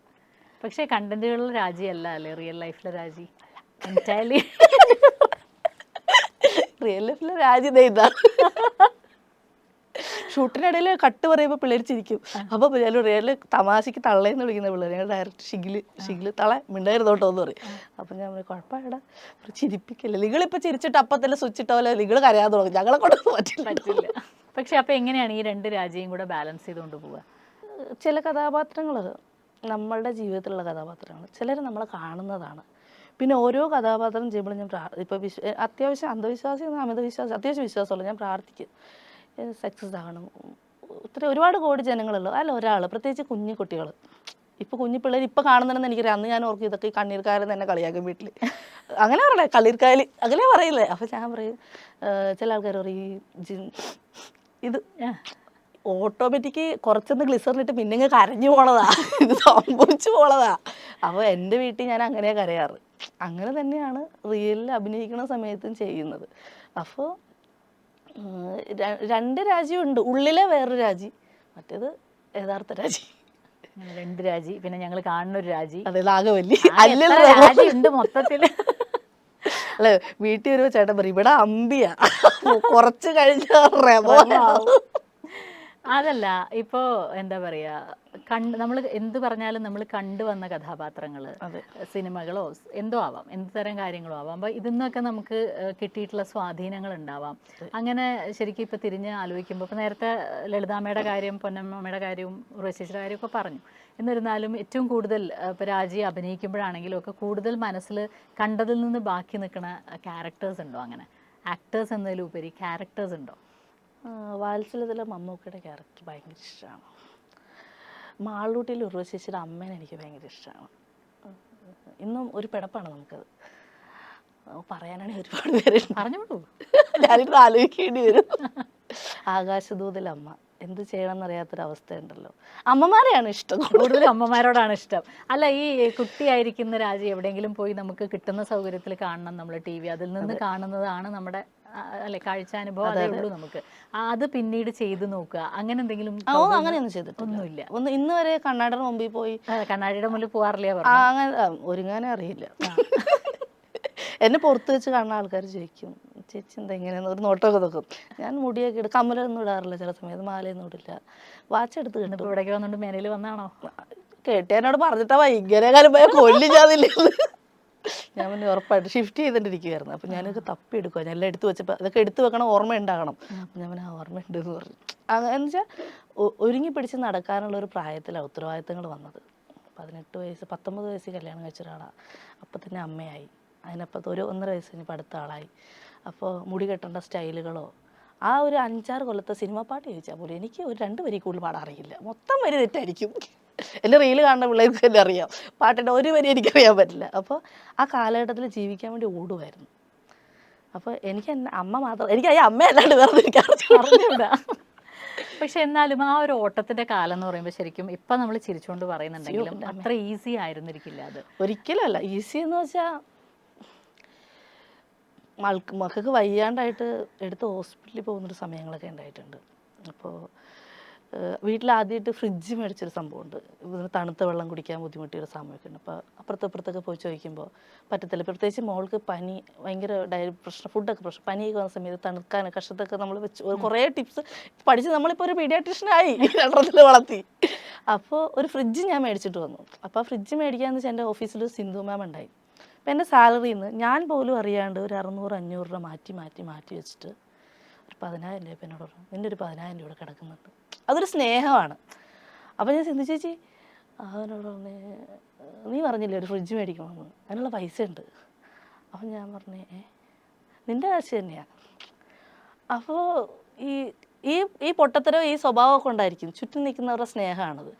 പക്ഷേ കണ്ടന്റുകളിലെ രാജിയല്ല അല്ലേ റിയൽ ലൈഫിലെ രാജി? എൻറ്റയർലി റിയൽ ലൈഫിലെ രാജി ഇതാണ്. ഷൂട്ടിനിടയിൽ കട്ട് പറയുമ്പോൾ പിള്ളേർ ചിരിക്കും. അപ്പോൾ ഞാൻ റിയൽ തമാശയ്ക്ക് തള്ളേന്ന് വിളിക്കുന്ന പിള്ളേർ, ഞങ്ങൾ ഡയറക്റ്റ് ഷിഗില് തള മിണ്ടായിരുന്നോട്ടോ എന്ന് പറയും. അപ്പം ഞാൻ പറയും കുഴപ്പമില്ല ചിരിപ്പിക്കില്ല, നിങ്ങളിപ്പോൾ ചിരിച്ചിട്ട് അപ്പം തന്നെ സ്വിച്ച് ഇട്ട പോലെ നിങ്ങൾ കരയാൻ തുടങ്ങും, ഞങ്ങളെ കൊണ്ട് പറ്റില്ല. പക്ഷെ അപ്പോൾ എങ്ങനെയാണ് ഈ രണ്ട് രാജ്യവും കൂടെ ബാലൻസ് ചെയ്തുകൊണ്ട് പോവുക? ചില കഥാപാത്രങ്ങൾ നമ്മളുടെ ജീവിതത്തിലുള്ള കഥാപാത്രങ്ങൾ, ചിലർ നമ്മളെ കാണുന്നതാണ്. പിന്നെ ഓരോ കഥാപാത്രം ചെയ്യുമ്പോഴും ഞാൻ ഇപ്പോൾ അത്യാവശ്യം അന്ധവിശ്വാസി അമിതവിശ്വാസി അത്യാവശ്യം വിശ്വാസമുള്ളൂ. ഞാൻ പ്രാർത്ഥിക്കും സക്സസ് ആകണം. ഒരുപാട് കോടി ജനങ്ങളുള്ളൂ, അല്ല ഒരാൾ, പ്രത്യേകിച്ച് കുഞ്ഞു കുട്ടികൾ. ഇപ്പോൾ കുഞ്ഞു പിള്ളേർ ഇപ്പോൾ കാണുന്നുണ്ടെന്ന് എനിക്കറിയാം. അന്ന് ഞാൻ ഓർക്കും ഇതൊക്കെ ഈ കണ്ണീർക്കാരെന്ന് തന്നെ കളിയാക്കും വീട്ടിൽ. അങ്ങനെ പറയണേ കള്ളീർക്കായൽ അങ്ങനെ പറയില്ലേ. അപ്പോൾ ഞാൻ പറയും ചില ആൾക്കാർ പറയും ഇത് ഓട്ടോമാറ്റിക് കുറച്ചൊന്ന് ഗ്ലിസറിനിട്ട് പിന്നെ കരഞ്ഞു പോണതാ, ഇത് സംഭവിച്ചു പോണതാ. അപ്പോൾ എൻ്റെ വീട്ടിൽ ഞാൻ അങ്ങനെ കരയാറ്. അങ്ങനെ തന്നെയാണ് റിയലിൽ അഭിനയിക്കുന്ന സമയത്തും ചെയ്യുന്നത്. അപ്പോൾ രണ്ട് രാജ്യമുണ്ട്, ഉള്ളിലെ വേറൊരു രാജി, മറ്റേത് യഥാർത്ഥ രാജി. രണ്ട് രാജി, പിന്നെ ഞങ്ങൾ കാണുന്ന ഒരു രാജി. അതെ, നാഗവല്ലി ഉണ്ട് മൊത്തത്തിൽ. അല്ലെ, വീട്ടിൽ വരുമ്പോൾ ചേട്ടൻ പറയും ഇവിടെ അമ്പിയാ, കുറച്ച് കഴിഞ്ഞാൽ അതല്ല, ഇപ്പോൾ എന്താ പറയുക, നമ്മൾ എന്ത് പറഞ്ഞാലും നമ്മൾ കണ്ടുവന്ന കഥാപാത്രങ്ങൾ, സിനിമകളോ എന്തോ ആവാം, എന്ത് തരം കാര്യങ്ങളോ ആവാം. അപ്പോൾ ഇതിൽ നിന്നൊക്കെ നമുക്ക് കിട്ടിയിട്ടുള്ള സ്വാധീനങ്ങൾ ഉണ്ടാവാം. അങ്ങനെ ശരിക്കും ഇപ്പോൾ തിരിഞ്ഞ് ആലോചിക്കുമ്പോൾ, ഇപ്പോൾ നേരത്തെ ലളിതാമ്മയുടെ കാര്യം, പൊന്നമ്മയുടെ കാര്യവും ഉറവശേഷിയുടെ കാര്യമൊക്കെ പറഞ്ഞു. എന്നിരുന്നാലും ഏറ്റവും കൂടുതൽ ഇപ്പോൾ രാജി അഭിനയിക്കുമ്പോഴാണെങ്കിലും ഒക്കെ കൂടുതൽ മനസ്സിൽ കണ്ടതിൽ നിന്ന് ബാക്കി നിൽക്കുന്ന ക്യാരക്ടേഴ്സ് ഉണ്ടോ? അങ്ങനെ ആക്ടേഴ്സ് എന്നതിലുപരി ക്യാരക്ടേഴ്സ് ഉണ്ടോ? വാത്സല്യത്തിലെ മമ്മൂക്കയുടെ ക്യാരക്ടർ ഭയങ്കര ഇഷ്ടമാണ്. മാളൂട്ടിയിൽ ഉർവശിയുടെ അമ്മേനെ എനിക്ക് ഭയങ്കര ഇഷ്ടമാണ്. ഇന്നും ഒരു പിടപ്പാണ് നമുക്കത്. പറയാനാണെങ്കിൽ ഒരുപാട് പേര് പറഞ്ഞോളൂ, ഞാനിത് ആലോചിക്കേണ്ടി വരും. ആകാശദൂതിലെ അമ്മ, എന്ത് ചെയ്യണമെന്നറിയാത്തൊരവസ്ഥ ഉണ്ടല്ലോ. അമ്മമാരെയാണ് ഇഷ്ടം, കൂടുതലും അമ്മമാരോടാണ് ഇഷ്ടം. അല്ല, ഈ കുട്ടിയായിരിക്കുന്ന രാജി എവിടെയെങ്കിലും പോയി നമുക്ക് കിട്ടുന്ന സൗകര്യത്തിൽ കാണണം നമ്മൾ ടി വി, അതിൽ നിന്ന് കാണുന്നതാണ് നമ്മുടെ അല്ലെ കാഴ്ചാനുഭവം, അതേ ഉള്ളൂ നമുക്ക്. അത് പിന്നീട് ചെയ്ത് നോക്കുക, അങ്ങനെ എന്തെങ്കിലും? അങ്ങനെയൊന്നും ചെയ്തിട്ടൊന്നുമില്ല. ഇന്ന് വരെ കണ്ണാടിയുടെ മുമ്പിൽ പോയി, കണ്ണാടിയുടെ മുന്നിൽ പോകാറില്ല, അങ്ങനെ ഒരുങ്ങാനേ അറിയില്ല. എന്നെ പുറത്ത് വെച്ച് കാണുന്ന ആൾക്കാർ ചോദിക്കും ചേച്ചി എന്താ ഇങ്ങനെയെന്ന്, ഒരു നോട്ടമൊക്കെ നോക്കും. ഞാൻ മുടിയൊക്കെ ഇടും, കമ്മലൊന്നും ഇടാറില്ല, ചില സമയത്ത് മാലയൊന്നും ഇടില്ല, വാച്ച് എടുത്ത് കിട്ടും. ഇവിടേക്ക് വന്നോണ്ട് മേനയിൽ വന്നാണോ? കേട്ടേനോട് പറഞ്ഞിട്ടാ ഇങ്ങനെ കാര്യം പോയാൽ കൊല്ലില്ലാതില്ല. ഞാൻ പിന്നെ ഉറപ്പായിട്ട് ഷിഫ്റ്റ് ചെയ്തിട്ടിരിക്കുവായിരുന്നു. അപ്പം ഞാനൊക്കെ തപ്പി എടുക്കുക, ഞാൻ എല്ലാം എടുത്ത് വെച്ചപ്പോൾ അതൊക്കെ എടുത്ത് വെക്കണം, ഓർമ്മ ഉണ്ടാകണം. അപ്പം ഞാൻ പിന്നെ ഓർമ്മയുണ്ട് എന്ന് പറഞ്ഞു. എന്ന് വെച്ചാൽ ഒരുങ്ങി പിടിച്ച് നടക്കാനുള്ള ഒരു പ്രായത്തിലാണ് ഉത്തരവാദിത്തങ്ങൾ വന്നത്. 18 വയസ്സ് 19 വയസ്സിൽ കല്യാണം കഴിച്ച ഒരാളാണ്. അപ്പം തന്നെ അമ്മയായി. അതിനപ്പുറത്ത് ഒരു 1.5 വയസ്സ് കഴിഞ്ഞപ്പോൾ അടുത്ത ആളായി. അപ്പോൾ മുടി കെട്ടേണ്ട സ്റ്റൈലുകളോ ആ ഒരു 5-6 കൊല്ലത്തെ സിനിമ പാട്ട് ചോദിച്ചാൽ പോലും എനിക്ക് ഒരു 2 വരി കൂടുതൽ പാടാൻ അറിയില്ല, മൊത്തം വരി തെറ്റായിരിക്കും. എൻ്റെ റീല് കാണുന്ന പിള്ളേർക്ക് തന്നെ അറിയാം, പാട്ടിൻ്റെ ഒരു വരി എനിക്കറിയാൻ പറ്റില്ല. അപ്പോൾ ആ കാലഘട്ടത്തിൽ ജീവിക്കാൻ വേണ്ടി ഓടുമായിരുന്നു. അപ്പോൾ എനിക്ക് എൻ്റെ അമ്മ മാത്രം, എനിക്ക് ആ അമ്മയല്ലാണ്ട് വേറെ എനിക്കറിഞ്ഞൂടാ. പക്ഷെ എന്നാലും ആ ഒരു ഓട്ടത്തിന്റെ കാലം എന്ന് പറയുമ്പോൾ ശരിക്കും ഇപ്പം നമ്മൾ ചിരിച്ചുകൊണ്ട് പറയുന്നുണ്ടെങ്കിലും അത്ര ഈസി ആയിരുന്നിരിക്കില്ല അത്. ഒരിക്കലും അല്ല. ഈസി എന്ന് വെച്ചാൽ മക്കൾക്ക് വയ്യാണ്ടായിട്ട് എടുത്ത് ഹോസ്പിറ്റലിൽ പോകുന്നൊരു സമയങ്ങളൊക്കെ ഉണ്ടായിട്ടുണ്ട്. അപ്പോൾ വീട്ടിൽ ആദ്യമായിട്ട് ഫ്രിഡ്ജ് മേടിച്ചൊരു സംഭവമുണ്ട്. ഇതിന് തണുത്ത വെള്ളം കുടിക്കാൻ ബുദ്ധിമുട്ടിയൊരു സമയമൊക്കെ ഉണ്ട്. അപ്പോൾ അപ്പുറത്തൊക്കെ പോയി ചോദിക്കുമ്പോൾ പറ്റത്തില്ല. പ്രത്യേകിച്ച് മോൾക്ക് പനി ഭയങ്കര പ്രശ്നം, ഫുഡൊക്കെ പ്രശ്നം, പനിയൊക്കെ വന്ന സമയത്ത് തണുക്കാൻ കഷത്തൊക്കെ നമ്മൾ വെച്ച് കുറേ ടിപ്സ് പഠിച്ച് നമ്മളിപ്പോൾ ഒരു പീഡിയാട്രീഷ്യനായി രണ്ടെണ്ണത്തിൽ വളർത്തി. അപ്പോൾ ഒരു ഫ്രിഡ്ജ് ഞാൻ മേടിച്ചിട്ട് വന്നു. അപ്പോൾ ആ ഫ്രിഡ്ജ് മേടിക്കാമെന്ന് വെച്ചാൽ എൻ്റെ ഓഫീസിൽ സിന്ധു മാം ഉണ്ടായി. അപ്പോൾ എൻ്റെ സാലറിയിൽ നിന്ന് ഞാൻ പോലും അറിയാണ്ട് ഒരു 600-500 രൂപ മാറ്റി വെച്ചിട്ട് ഒരു 10,000 രൂപ എന്നോട് പറഞ്ഞു, നിൻ്റെ ഒരു 10,000 രൂപ കിടക്കുന്നുണ്ട്. അതൊരു സ്നേഹമാണ്. അപ്പോൾ ഞാൻ സിന്ധു ചേച്ചി അവനോട് പറഞ്ഞ്, നീ പറഞ്ഞില്ലേ ഒരു ഫ്രിഡ്ജ് മേടിക്കണമെന്ന്, അതിനുള്ള പൈസ ഉണ്ട്. അപ്പം ഞാൻ പറഞ്ഞേ നിൻ്റെ കാശ് തന്നെയാണ്. അപ്പോൾ ഈ പൊട്ടത്തരോ ഈ സ്വഭാവമൊക്കെ ഉണ്ടായിരിക്കും, ചുറ്റും നിൽക്കുന്നവരുടെ സ്നേഹമാണത്.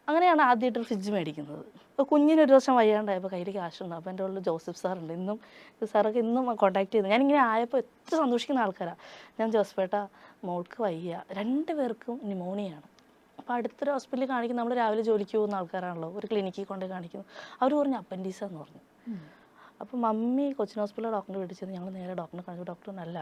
അങ്ങനെയാണ് ആദ്യമായിട്ട് ഫ്രിഡ്ജ് മേടിക്കുന്നത്. അപ്പോൾ കുഞ്ഞിനൊരു ദിവസം വയ്യാണ്ടായപ്പോൾ കയ്യിൽ കാശുണ്ട്. അപ്പോൾ എൻ്റെ ഉള്ളിൽ ജോസഫ് സാറുണ്ട്. സാറൊക്കെ ഇന്നും കോൺടാക്ട് ചെയ്തു. ഞാനിങ്ങനെ ആയപ്പോൾ എത്ര സന്തോഷിക്കുന്ന ആൾക്കാരാണ്. ഞാൻ ജോസഫേട്ട മോൾക്ക് വയ്യ, 2 പേർക്കും ന്യൂമോണിയാണ്. അപ്പോൾ അടുത്തൊരു ഹോസ്പിറ്റലിൽ കാണിക്കും. നമ്മൾ രാവിലെ ജോലിക്ക് പോകുന്ന ആൾക്കാരാണല്ലോ, ഒരു ക്ലിനിക്കിൽ കൊണ്ട് കാണിക്കുന്നു. അവർ പറഞ്ഞു അപ്പൻഡീസാന്ന് പറഞ്ഞു. അപ്പോൾ മമ്മി കൊച്ചിൻ ഹോസ്പിറ്റലിൽ ഡോക്ടറിനെ വിളിച്ചത്. ഞങ്ങൾ നേരെ ഡോക്ടറിനെ കാണിച്ചു. ഡോക്ടറിനല്ല,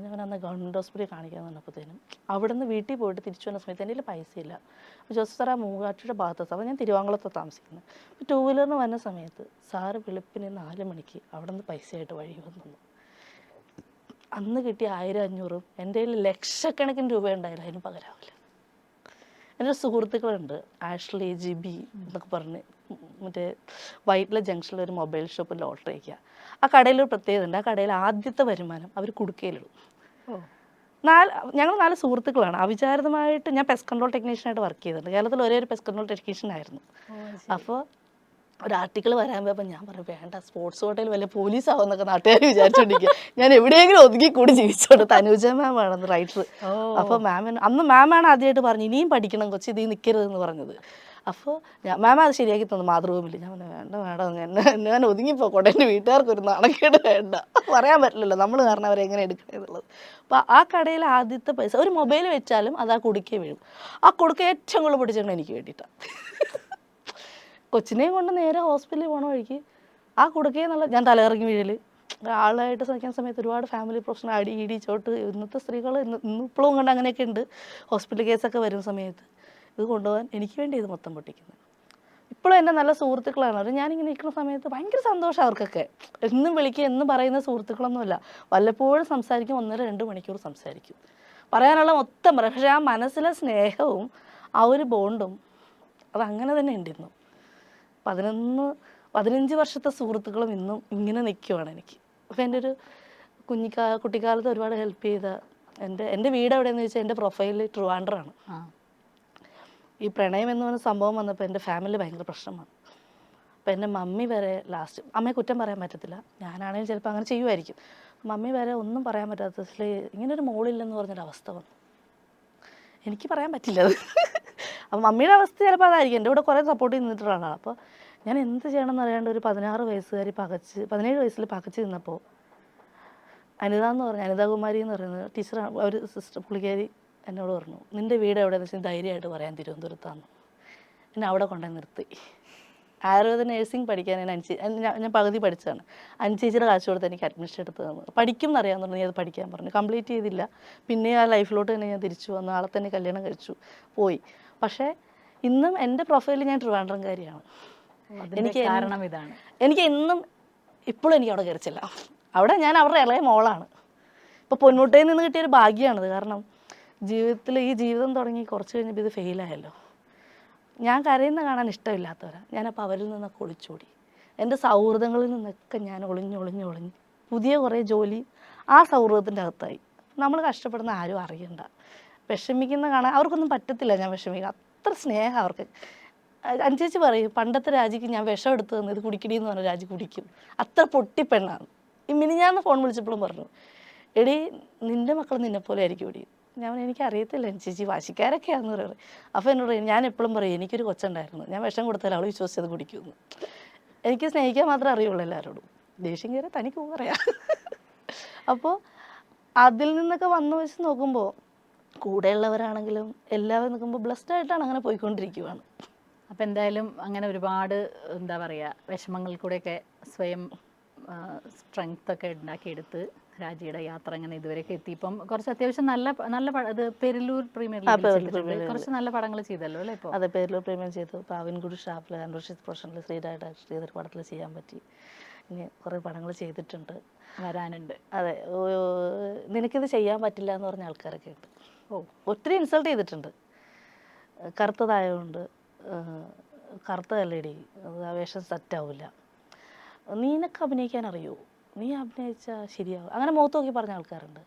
ഞാൻ അന്ന് ഗവൺമെൻറ് ഹോസ്പിറ്റലിൽ കാണിക്കാമെന്ന് പറഞ്ഞപ്പോഴത്തേനും അവിടെ നിന്ന് വീട്ടിൽ പോയിട്ട് തിരിച്ചു വന്ന സമയത്ത് എൻ്റെ പൈസ ഇല്ല. അപ്പോൾ ജോസഫ് സാർ ആ മൂവാറ്റുപുഴ ഭാഗത്ത്, അപ്പോൾ ഞാൻ തിരുവാങ്കുളത്താണ് താമസിക്കുന്നത്. അപ്പോൾ 2 വീലറിന് വന്ന സമയത്ത് സാറ് വെളുപ്പിന് 4 മണിക്ക് അവിടെ നിന്ന് പൈസയായിട്ട് വഴി വന്നു. അന്ന് കിട്ടിയ 100-500 എൻ്റെ കയ്യിൽ ലക്ഷക്കണക്കിന് രൂപ ഉണ്ടായില്ല, അതിന് പകരാവില്ല. എൻ്റെ സുഹൃത്തുക്കളുണ്ട്, ആഷ്ലി, ജിബി എന്നൊക്കെ പറഞ്ഞ്, മറ്റേ വൈറ്റില ജംഗ്ഷനിൽ ഒരു മൊബൈൽ ഷോപ്പ് ലോട്ടറി വയ്ക്കുക. ആ കടയിലൊരു പ്രത്യേകത ഉണ്ട്. ആ കടയിൽ ആദ്യത്തെ വരുമാനം അവർ കുടുക്കയിലിടും. ഞങ്ങൾ 4 സുഹൃത്തുക്കളാണ്. അവിചാരിതമായിട്ട് ഞാൻ പെസ്റ്റ് കൺട്രോൾ ടെക്നീഷ്യനായിട്ട് വർക്ക് ചെയ്തിട്ടുണ്ട്. കേരളത്തിൽ ഒരേ ഒരു പെസ്റ്റ് കൺട്രോൾ ടെക്നീഷ്യനായിരുന്നു. അപ്പോൾ ഒരു ആർട്ടിക്കിൾ വരാൻ പോയപ്പോൾ ഞാൻ പറഞ്ഞു വേണ്ട, സ്പോർട്സ് കോട്ടയിൽ വല്ല പോലീസാവുന്നൊക്കെ നാട്ടുകാർ വിചാരിച്ചോണ്ടിരിക്കുക. ഞാൻ എവിടെയെങ്കിലും ഒതുങ്ങി കൂടി ജീവിച്ചോണ്ട്. തനുജ മാം ആണ് റൈറ്റർ. അപ്പോൾ അന്ന് മാമാണ് ആദ്യമായിട്ട് പറഞ്ഞു ഇനിയും പഠിക്കണം കൊച്ചി, ഇതിൽ നിൽക്കരുതെന്ന് പറഞ്ഞത്. അപ്പോൾ മാം അത് ശരിയാക്കി തന്നു മാതൃഭൂമിയിൽ. ഞാൻ പറഞ്ഞു വേണ്ട മാഡം, ഞാൻ ഒതുങ്ങിപ്പോക്കോട്ടെ, എൻ്റെ വീട്ടുകാർക്കൊരു നാണക്കേട് വേണ്ട. പറയാൻ പറ്റില്ലല്ലോ നമ്മൾ കാരണം അവരെങ്ങനെ എടുക്കണേ എന്നുള്ളത്. അപ്പോൾ ആ കടയിൽ ആദ്യത്തെ പൈസ ഒരു മൊബൈൽ വെച്ചാലും അത് ആ കുടുക്കേ വീഴും. ആ കുടുക്ക ഏറ്റവും കൂടുതൽ പിടിച്ചിട്ടുണ്ട് എനിക്ക് വേണ്ടിയിട്ടാണ്. കൊച്ചിനെയും കൊണ്ട് നേരെ ഹോസ്പിറ്റലിൽ പോകണ വഴിക്ക് ആ കുടുക്കയെന്നുള്ള ഞാൻ തലയിറങ്ങി വീഴൽ, ആളായിട്ട് സഹിക്കുന്ന സമയത്ത് ഒരുപാട് ഫാമിലി പ്രശ്നം, ഇടി ചോട്ട്. ഇന്നത്തെ സ്ത്രീകൾ ഇപ്പോഴും കൊണ്ട് അങ്ങനെയൊക്കെ ഉണ്ട്. ഹോസ്പിറ്റൽ കേസൊക്കെ വരുന്ന സമയത്ത് ഇത് കൊണ്ടുപോകാൻ എനിക്ക് വേണ്ടി ഇത് മൊത്തം പൊട്ടിക്കുന്നത്. ഇപ്പോഴും എൻ്റെ നല്ല സുഹൃത്തുക്കളാണ് അവർ. ഞാനിങ്ങനെ നിൽക്കുന്ന സമയത്ത് ഭയങ്കര സന്തോഷം അവർക്കൊക്കെ. എന്നും വിളിക്കുക, എന്നും പറയുന്ന സുഹൃത്തുക്കളൊന്നുമല്ല. വല്ലപ്പോഴും സംസാരിക്കും, 1-2 മണിക്കൂർ സംസാരിക്കും. പറയാനുള്ള മൊത്തം പറയും. പക്ഷേ ആ മനസ്സിലെ സ്നേഹവും ആ ഒരു ബോണ്ടും അതങ്ങനെ തന്നെ ഉണ്ട് ഇന്നും. 15 വർഷത്തെ സുഹൃത്തുക്കളും ഇന്നും ഇങ്ങനെ നിൽക്കുവാണ് എനിക്ക്. അപ്പോൾ എൻ്റെ ഒരു കുട്ടിക്കാലത്ത് ഒരുപാട് ഹെൽപ്പ് ചെയ്ത എൻ്റെ വീട് എവിടെയെന്ന് ചോദിച്ചാൽ എൻ്റെ പ്രൊഫൈൽ ട്രിവാൻഡ്രമാണ്. ഈ പ്രണയം എന്ന് പറഞ്ഞ സംഭവം വന്നപ്പോൾ എൻ്റെ ഫാമിലി ഭയങ്കര പ്രശ്നമാണ്. അപ്പോൾ എൻ്റെ മമ്മി വരെ ലാസ്റ്റ്, അമ്മയെ കുറ്റം പറയാൻ പറ്റത്തില്ല, ഞാനാണെങ്കിൽ ചിലപ്പോൾ അങ്ങനെ ചെയ്യുമായിരിക്കും, മമ്മി വരെ ഒന്നും പറയാൻ പറ്റാത്തതിൽ ഇങ്ങനൊരു മോളില്ലെന്ന് പറഞ്ഞൊരവസ്ഥ വന്നു. എനിക്ക് പറയാൻ പറ്റില്ല അത്. അപ്പോൾ മമ്മിയുടെ അവസ്ഥ ചിലപ്പോൾ അതായിരിക്കും. എൻ്റെ കൂടെ കുറേ സപ്പോർട്ട് നിന്നിട്ടുള്ള ആളാണ്. അപ്പോൾ ഞാൻ എന്ത് ചെയ്യണമെന്ന് അറിയാണ്ട് ഒരു 16 വയസ്സുകാരി 17 വയസ്സിൽ പകച്ച് നിന്നപ്പോൾ അനിതാകുമാരി എന്ന് പറയുന്നത് ടീച്ചറാണ്, ഒരു സിസ്റ്റർ, പുള്ളിക്കാരി എന്നോട് പറഞ്ഞു നിൻ്റെ വീട് എവിടെയെന്ന് വെച്ചാൽ ധൈര്യമായിട്ട് പറയാൻ തിരുവനന്തപുരത്താണ്. എന്നെ അവിടെ കൊണ്ടുപോയി നിർത്തി. ആയുർവേദ നഴ്സിംഗ് പഠിക്കാൻ ഞാൻ പകുതി പഠിച്ചതാണ്. ചേച്ചിയുടെ കാശ് കൊടുത്ത് എനിക്ക് അഡ്മിഷൻ എടുത്ത് തന്നു. പഠിക്കും എന്നറിയാമെന്ന് നീ അത് പഠിക്കാൻ പറഞ്ഞു. കംപ്ലീറ്റ് ചെയ്തില്ല. പിന്നെ ആ ലൈഫിലോട്ട് തന്നെ ഞാൻ തിരിച്ചു വന്നു. ആളെ തന്നെ കല്യാണം കഴിച്ചു പോയി. പക്ഷേ ഇന്നും എൻ്റെ പ്രൊഫൈലിൽ ഞാൻ ട്രിവാൻഡ്രംകാരിയാണ്. എനിക്ക് കാരണം ഇതാണ്. എനിക്ക് എന്നും ഇപ്പോഴും എനിക്ക് അവിടെ കയറിച്ചില്ല. അവിടെ ഞാൻ അവരുടെ ഇളയ മോളാണ്. ഇപ്പോൾ പൊന്മുട്ടയിൽ നിന്ന് കിട്ടിയൊരു ഭാഗ്യമാണിത്. കാരണം ജീവിതത്തിൽ ഈ ജീവിതം തുടങ്ങി കുറച്ച് കഴിഞ്ഞപ്പോൾ ഇത് ഫെയിലായല്ലോ. ഞാൻ കരയുന്ന കാണാൻ ഇഷ്ടമില്ലാത്തവരാണ്. ഞാനപ്പോൾ അവരിൽ നിന്നൊക്കെ ഒളിച്ചോടി. എൻ്റെ സൗഹൃദങ്ങളിൽ നിന്നൊക്കെ ഞാൻ ഒളിഞ്ഞ് പുതിയ കുറേ ജോലി ആ സൗഹൃദത്തിൻ്റെ അകത്തായി. നമ്മൾ കഷ്ടപ്പെടുന്ന ആരും അറിയണ്ട. വിഷമിക്കുന്ന കാണാൻ അവർക്കൊന്നും പറ്റത്തില്ല. ഞാൻ വിഷമിക്കുക, അത്ര സ്നേഹം അവർക്ക്. അനുചേച്ചി പറയും പണ്ടത്തെ രാജിക്ക് ഞാൻ വിഷം എടുത്ത് തന്നു, ഇത് കുടിക്കടിയെന്ന് പറഞ്ഞ രാജി കുടിക്കും. അത്ര പൊട്ടിപ്പെണ്ണാണ്. ഈ മിനിഞ്ഞാന്ന് ഫോൺ വിളിച്ചപ്പോഴും പറഞ്ഞു എടി നിൻ്റെ മക്കൾ നിന്നെപ്പോലെ ആയിരിക്കും എടി. എനിക്കറിയത്തില്ല ചേച്ചി, വാശിക്കാരൊക്കെയാണെന്ന് പറയുന്നത്. അപ്പോൾ എന്നോട് ഞാൻ എപ്പോഴും പറയും എനിക്കൊരു കൊച്ചുണ്ടായിരുന്നു, ഞാൻ വിഷം കൊടുത്താൽ അവൾ വിശ്വസിച്ചത് കുടിക്കുമെന്ന്. എനിക്ക് സ്നേഹിക്കാൻ മാത്രമേ അറിയുള്ളൂ എല്ലാവരോടും. ദേഷ്യം കയറി തനിക്ക് പറയാം. അപ്പോൾ അതിൽ നിന്നൊക്കെ വന്നു വെച്ച് നോക്കുമ്പോൾ കൂടെയുള്ളവരാണെങ്കിലും എല്ലാവരും നോക്കുമ്പോൾ ബ്ലെസ്ഡ് ആയിട്ടാണ് അങ്ങനെ പോയിക്കൊണ്ടിരിക്കുകയാണ്. അപ്പം എന്തായാലും അങ്ങനെ ഒരുപാട് എന്താ പറയുക വിഷമങ്ങൾ കൂടെയൊക്കെ സ്വയം സ്ട്രെങ്ത് ഒക്കെ ഉണ്ടാക്കിയെടുത്ത് രാജിയുടെ യാത്ര ഇങ്ങനെ ഇതുവരെയൊക്കെ എത്തി? ഇപ്പം കുറച്ച് അത്യാവശ്യം നല്ല നല്ല ഇത് പെരില്ലൂർ പ്രീമിയർ ലീഗിൽ ചെയ്തിട്ടുണ്ട്. കുറച്ച് നല്ല പടങ്ങൾ ചെയ്തല്ലോ അല്ലേ ഇപ്പോൾ? അതെ, പേരിലൂർ പ്രീമിയം ചെയ്തു. പാവിൻകുടി ഷാപ്പിൽ അൻവർഷിത് പ്രൊഫഷണൽ ശ്രീരായിട്ട് ചെയ്തൊരു പടത്തിൽ ചെയ്യാൻ പറ്റി. ഇനി കുറേ പടങ്ങൾ ചെയ്തിട്ടുണ്ട്, വരാനുണ്ട്. അതെ. നിനക്കിത് ചെയ്യാൻ പറ്റില്ല എന്ന് പറഞ്ഞ ആൾക്കാരൊക്കെ ഉണ്ട്. ഒത്തിരി ഇൻസൾട്ട് ചെയ്തിട്ടുണ്ട്. കറുത്തതായതുകൊണ്ട് കറുത്തതല്ലേടി, അത് ആ വേഷം സെറ്റാവില്ല, നിനക്ക് അഭിനയിക്കാൻ അറിയുമോ, നീ അഭിനയിച്ചാൽ ശരിയാവും, അങ്ങനെ മുഖത്ത് നോക്കി പറഞ്ഞ ആൾക്കാരുണ്ട്.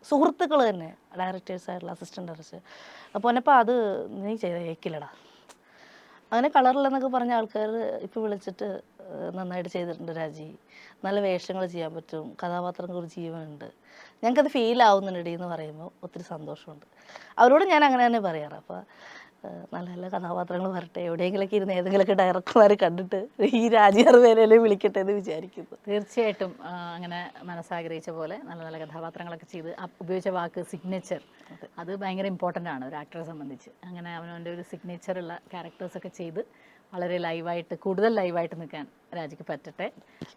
സുഹൃത്തുക്കൾ തന്നെ, ഡയറക്ടേഴ്സായിട്ടുള്ള അസിസ്റ്റൻ്റ് ഡയറക്ടർ. അപ്പോൾ എന്നപ്പോൾ അത് നീ ചെയ്തേക്കില്ലടാ, അങ്ങനെ കളറില്ലെന്നൊക്കെ പറഞ്ഞ ആൾക്കാർ ഇപ്പോൾ വിളിച്ചിട്ട് നന്നായിട്ട് ചെയ്തിട്ടുണ്ട് രാജി, നല്ല വേഷങ്ങൾ ചെയ്യാൻ പറ്റും, കഥാപാത്രങ്ങൾക്ക് ഒരു ജീവനുണ്ട്, ഞങ്ങൾക്കത് ഫീൽ ആവുന്നുണ്ട് എന്ന് പറയുമ്പോൾ ഒത്തിരി സന്തോഷമുണ്ട്. അവരോട് ഞാൻ അങ്ങനെ തന്നെ പറയാറ്. അപ്പോൾ നല്ല നല്ല കഥാപാത്രങ്ങൾ വരട്ടെ, എവിടെയെങ്കിലൊക്കെ ഇരുന്ന് ഏതെങ്കിലുമൊക്കെ ഡയറക്ടർമാർ കണ്ടിട്ട് ഈ രാജി അറുവേലയിലെ വിളിക്കട്ടെ എന്ന് വിചാരിക്കുന്നു. തീർച്ചയായിട്ടും അങ്ങനെ മനസ്സാഗ്രഹിച്ച പോലെ നല്ല നല്ല കഥാപാത്രങ്ങളൊക്കെ ചെയ്ത് ഉപയോഗിച്ച വാക്ക് സിഗ്നേച്ചർ, അത് ഭയങ്കര ഇമ്പോർട്ടൻ്റ് ആണ് ഒരു ആക്ടറെ സംബന്ധിച്ച്. അങ്ങനെ അവനവൻ്റെ ഒരു സിഗ്നേച്ചറുള്ള ക്യാരക്ടേഴ്സൊക്കെ ചെയ്ത് വളരെ ലൈവായിട്ട്, കൂടുതൽ ലൈവായിട്ട് നിൽക്കാൻ രാജിക്ക് പറ്റട്ടെ.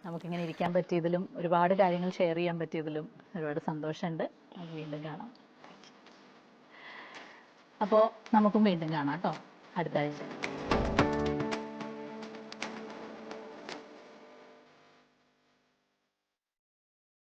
നമുക്കിങ്ങനെ ഇരിക്കാൻ പറ്റിയതിലും ഒരുപാട് കാര്യങ്ങൾ ഷെയർ ചെയ്യാൻ പറ്റിയതിലും ഒരുപാട് സന്തോഷമുണ്ട്. നമുക്ക് വീണ്ടും കാണാം. അപ്പോൾ നമുക്കും വീണ്ടും കാണാം കേട്ടോ, അടുത്ത ആഴ്ച.